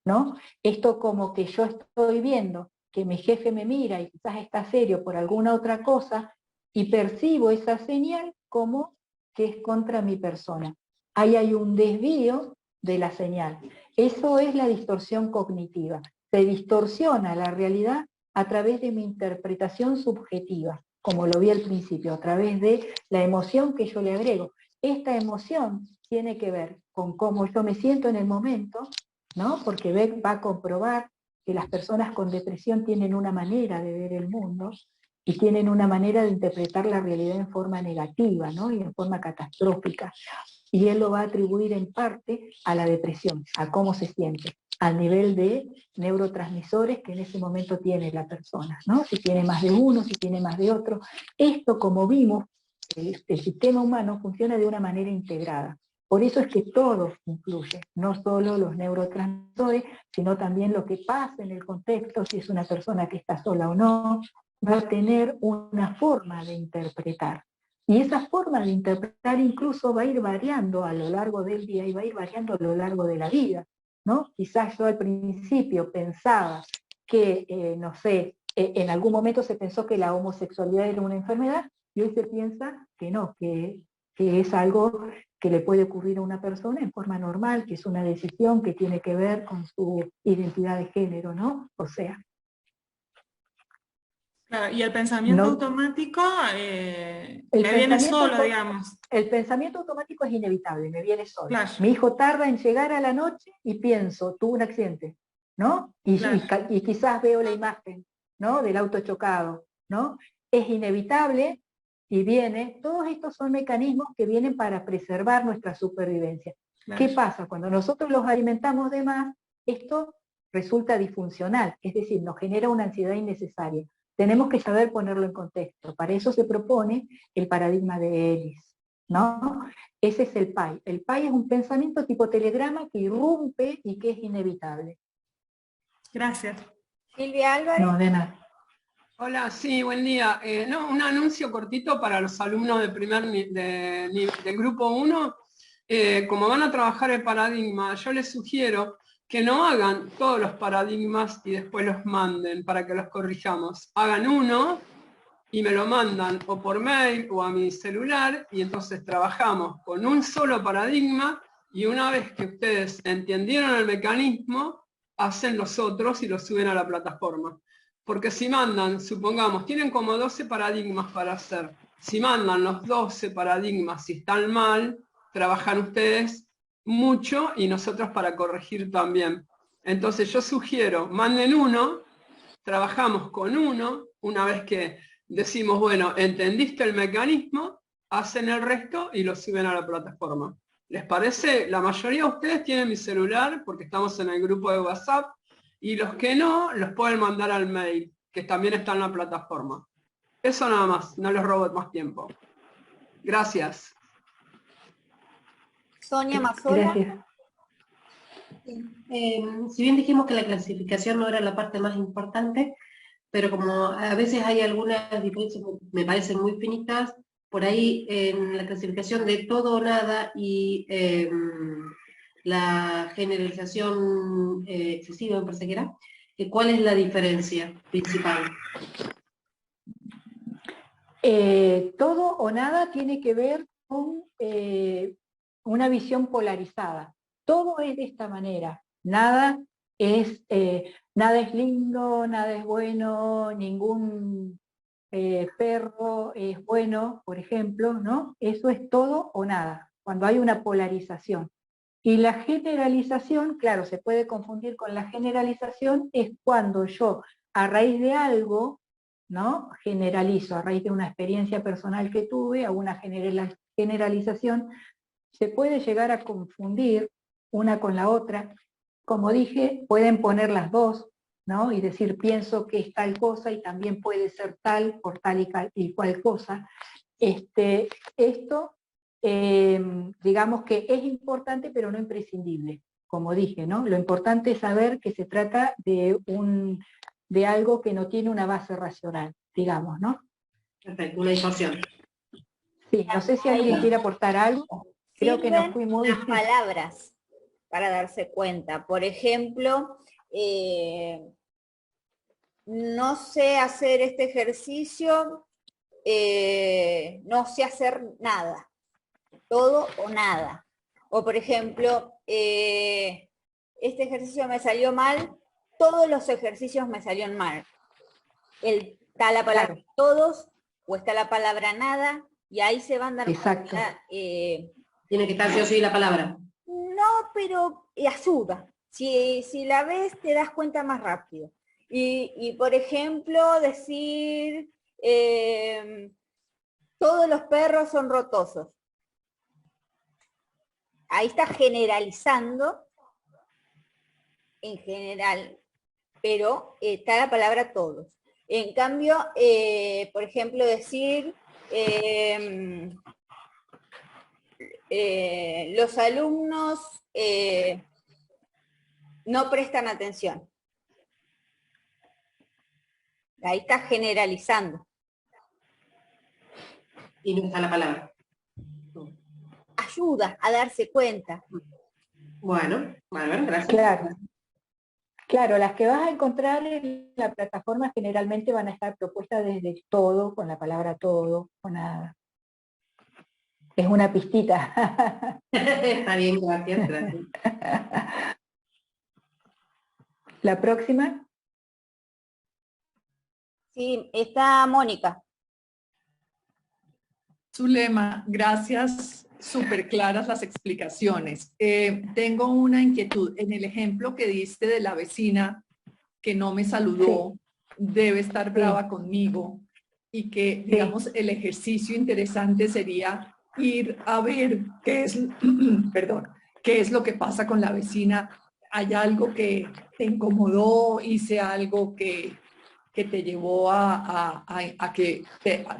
¿no? Esto como que yo estoy viendo que mi jefe me mira y quizás está serio por alguna otra cosa, y percibo esa señal como que es contra mi persona. Ahí hay un desvío de la señal. Eso es la distorsión cognitiva. Se distorsiona la realidad a través de mi interpretación subjetiva, como lo vi al principio, a través de la emoción que yo le agrego. Esta emoción tiene que ver con cómo yo me siento en el momento, ¿no? Porque Beck va a comprobar que las personas con depresión tienen una manera de ver el mundo y tienen una manera de interpretar la realidad en forma negativa, ¿no? Y en forma catastrófica. Y él lo va a atribuir en parte a la depresión, a cómo se siente, al nivel de neurotransmisores que en ese momento tiene la persona, ¿no? Si tiene más de uno, si tiene más de otro. Esto, como vimos, el sistema humano funciona de una manera integrada. Por eso es que todo influye, no solo los neurotransmisores, sino también lo que pasa en el contexto, si es una persona que está sola o no, va a tener una forma de interpretar. Y esa forma de interpretar incluso va a ir variando a lo largo del día y va a ir variando a lo largo de la vida, ¿no? Quizás yo al principio pensaba que, no sé, en algún momento se pensó que la homosexualidad era una enfermedad y hoy se piensa que no, que es algo que le puede ocurrir a una persona en forma normal, que es una decisión que tiene que ver con su identidad de género, ¿no? O sea.
Claro, y el pensamiento automático me viene solo, digamos.
El pensamiento automático es inevitable, me viene solo.
Claro.
Mi hijo tarda en llegar a la noche y pienso, tuvo un accidente, ¿no? Y quizás veo la imagen, ¿no? Del auto chocado, ¿no? Es inevitable y viene, todos estos son mecanismos que vienen para preservar nuestra supervivencia. Claro. ¿Qué pasa? Cuando nosotros los alimentamos de más, esto resulta disfuncional, es decir, nos genera una ansiedad innecesaria. Tenemos que saber ponerlo en contexto. Para eso se propone el paradigma de Ellis, ¿no? Ese es el PAI. El PAI es un pensamiento tipo telegrama que irrumpe y que es inevitable.
Gracias.
Silvia Álvarez.
No, de nada.
Hola, sí, buen día. Un anuncio cortito para los alumnos del grupo 1. Como van a trabajar el paradigma, yo les sugiero que no hagan todos los paradigmas y después los manden para que los corrijamos. Hagan uno y me lo mandan o por mail o a mi celular, y entonces trabajamos con un solo paradigma, y una vez que ustedes entendieron el mecanismo, hacen los otros y los suben a la plataforma. Porque si mandan, supongamos, tienen como 12 paradigmas para hacer. Si mandan los 12 paradigmas y están mal, trabajan ustedes mucho y nosotros para corregir también. Entonces yo sugiero, manden uno, trabajamos con uno, una vez que decimos, bueno, entendiste el mecanismo, hacen el resto y lo suben a la plataforma. ¿Les parece? La mayoría de ustedes tienen mi celular porque estamos en el grupo de WhatsApp, y los que no, los pueden mandar al mail, que también está en la plataforma. Eso nada más, no les robo más tiempo. Gracias.
Sonia Mazzola.
Si bien dijimos que la clasificación no era la parte más importante, pero como a veces hay algunas diferencias que me parecen muy finitas, por ahí en la clasificación de todo o nada y la generalización excesiva, me parece que era, ¿cuál es la diferencia principal?
Todo o nada tiene que ver con una visión polarizada. Todo es de esta manera. Nada es lindo, nada es bueno, ningún perro es bueno, por ejemplo, ¿no? Eso es todo o nada, cuando hay una polarización. Y la generalización, claro, se puede confundir con la generalización, es cuando yo, a raíz de algo, ¿no? Generalizo, a raíz de una experiencia personal que tuve, hago una generalización, se puede llegar a confundir una con la otra. Como dije, pueden poner las dos, ¿no? Y decir, pienso que es tal cosa y también puede ser tal por tal y cual cosa. Esto, digamos que es importante, pero no imprescindible, como dije, ¿no? Lo importante es saber que se trata de algo que no tiene una base racional, digamos, ¿no?
Perfecto, una distorsión.
Sí, no sé si alguien quiere aportar algo. Creo que nos fui muy...
Las palabras para darse cuenta. Por ejemplo, no sé hacer este ejercicio, no sé hacer nada. Todo o nada. O por ejemplo, este ejercicio me salió mal, todos los ejercicios me salieron mal. Está la palabra todos o está la palabra nada, y ahí se van dando cuenta.
Tiene que estar sí o sí la palabra.
No, pero ayuda. Si la ves, te das cuenta más rápido. Y por ejemplo, decir, todos los perros son rotosos. Ahí está generalizando, en general, pero está la palabra todos. En cambio, por ejemplo, decir, los alumnos no prestan atención. Ahí está generalizando.
Y no está la palabra.
Ayuda a darse cuenta.
Bueno, gracias.
Claro, las que vas a encontrar en la plataforma generalmente van a estar propuestas desde todo, con la palabra todo, o nada. Es una pistita.
Está bien, gracias.
¿La próxima?
Sí, está Mónica.
Zulema, gracias, súper claras las explicaciones. Tengo una inquietud. En el ejemplo que diste de la vecina que no me saludó, debe estar brava conmigo, y que, digamos, el ejercicio interesante sería ir a ver qué es, perdón, qué es lo que pasa con la vecina. ¿Hay algo que te incomodó? ¿Hice algo que te llevó a que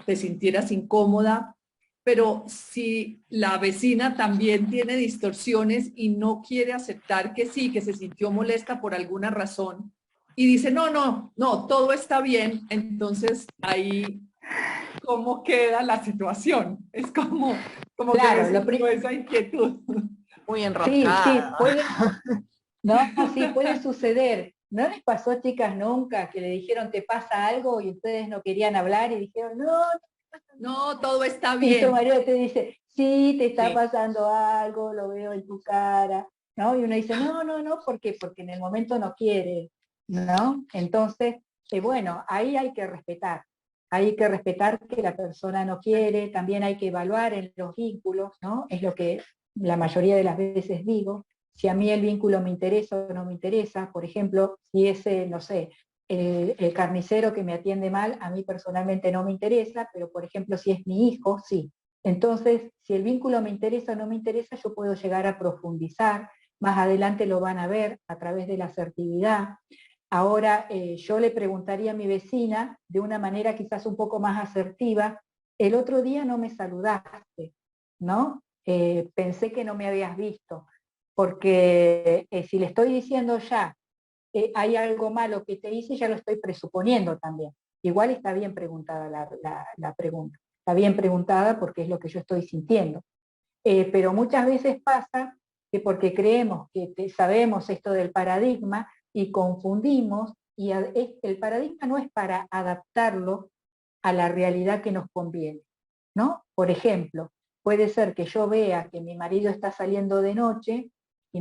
te sintieras incómoda? pero si la vecina también tiene distorsiones y no quiere aceptar que sí, que se sintió molesta por alguna razón, y dice, no, todo está bien, entonces ahí, ¿cómo queda la situación? Es como
claro,
que esa inquietud.
Muy
Sí,
enroscada.
sí, puede suceder. ¿No les pasó, chicas, nunca que le dijeron te pasa algo y ustedes no querían hablar y dijeron
no, todo está
y tu
bien?
marido te dice, sí, te está pasando algo, lo veo en tu cara, ¿no? Y uno dice, no, ¿por qué? Porque en el momento no quiere, ¿no? Entonces, bueno, ahí hay que respetar que la persona no quiere, también hay que evaluar en los vínculos, ¿no? Es lo que la mayoría de las veces digo, si a mí el vínculo me interesa o no me interesa, por ejemplo, si ese, no sé, el carnicero que me atiende mal, a mí personalmente no me interesa, pero por ejemplo si es mi hijo, sí. Entonces, si el vínculo me interesa o no me interesa, yo puedo llegar a profundizar, más adelante lo van a ver a través de la asertividad. Ahora yo le preguntaría a mi vecina, de una manera quizás un poco más asertiva, el otro día no me saludaste, ¿no? Pensé que no me habías visto, porque si le estoy diciendo ya, hay algo malo que te hice, ya lo estoy presuponiendo también. Igual está bien preguntada la pregunta, está bien preguntada porque es lo que yo estoy sintiendo. Pero muchas veces pasa que porque creemos que sabemos esto del paradigma y confundimos, y el paradigma no es para adaptarlo a la realidad que nos conviene, ¿no? Por ejemplo, puede ser que yo vea que mi marido está saliendo de noche, y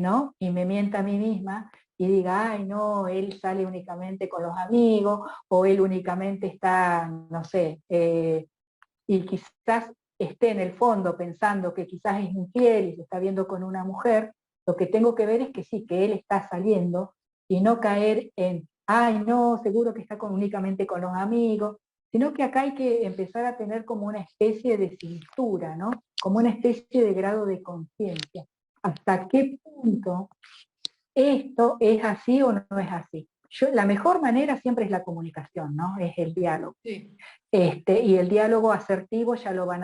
me mienta a mí misma, y diga, ay no, él sale únicamente con los amigos, o él únicamente está, no sé, y quizás esté en el fondo pensando que quizás es infiel y se está viendo con una mujer, lo que tengo que ver es que sí, que él está saliendo, y no caer en, ay no, seguro que está únicamente con los amigos, sino que acá hay que empezar a tener como una especie de cintura, ¿no? Como una especie de grado de conciencia. ¿Hasta qué punto esto es así o no es así? La mejor manera siempre es la comunicación, ¿no? Es el diálogo.
Sí.
Y el diálogo asertivo ya lo van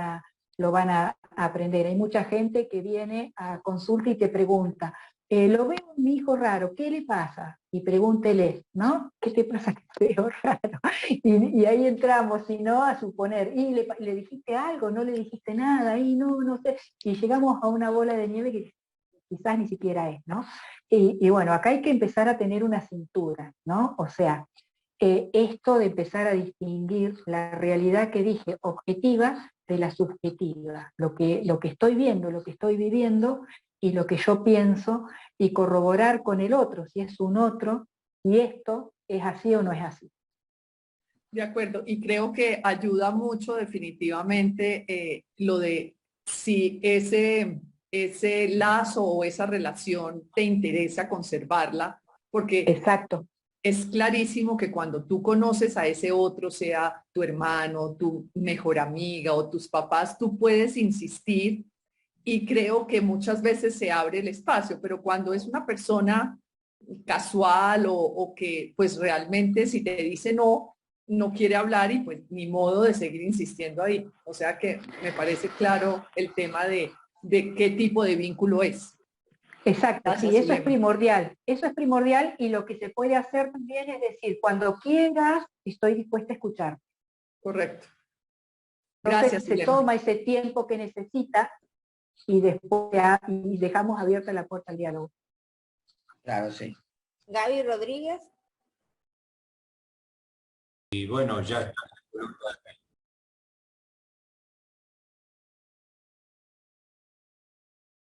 a aprender. Hay mucha gente que viene a consulta y te pregunta, lo veo mi hijo raro, ¿qué le pasa? Y pregúntele, ¿no? ¿Qué te pasa que te veo raro? Y ahí entramos, si no, a suponer, ¿y le dijiste algo? ¿No le dijiste nada? Y no sé. Y llegamos a una bola de nieve que quizás ni siquiera es, ¿no? Y bueno, acá hay que empezar a tener una cintura, ¿no? O sea, esto de empezar a distinguir la realidad que dije objetiva de la subjetiva, lo que estoy viendo, lo que estoy viviendo y lo que yo pienso, y corroborar con el otro, si es un otro, y esto es así o no es así.
De acuerdo, y creo que ayuda mucho definitivamente lo de si ese lazo o esa relación te interesa conservarla, porque
exacto,
es clarísimo que cuando tú conoces a ese otro, sea tu hermano, tu mejor amiga o tus papás, tú puedes insistir, y creo que muchas veces se abre el espacio, pero cuando es una persona casual o que pues realmente si te dice no quiere hablar, y pues ni modo de seguir insistiendo ahí. O sea que me parece claro el tema de qué tipo de vínculo es.
Exacto,
Gracias,
sí, eso es primordial, y lo que se puede hacer también es decir, cuando quieras, estoy dispuesta a escuchar.
Correcto.
Entonces
Gracias,
se toma ese tiempo que necesita y después y dejamos abierta la puerta al diálogo.
Claro, sí.
Gaby Rodríguez.
Y bueno, ya está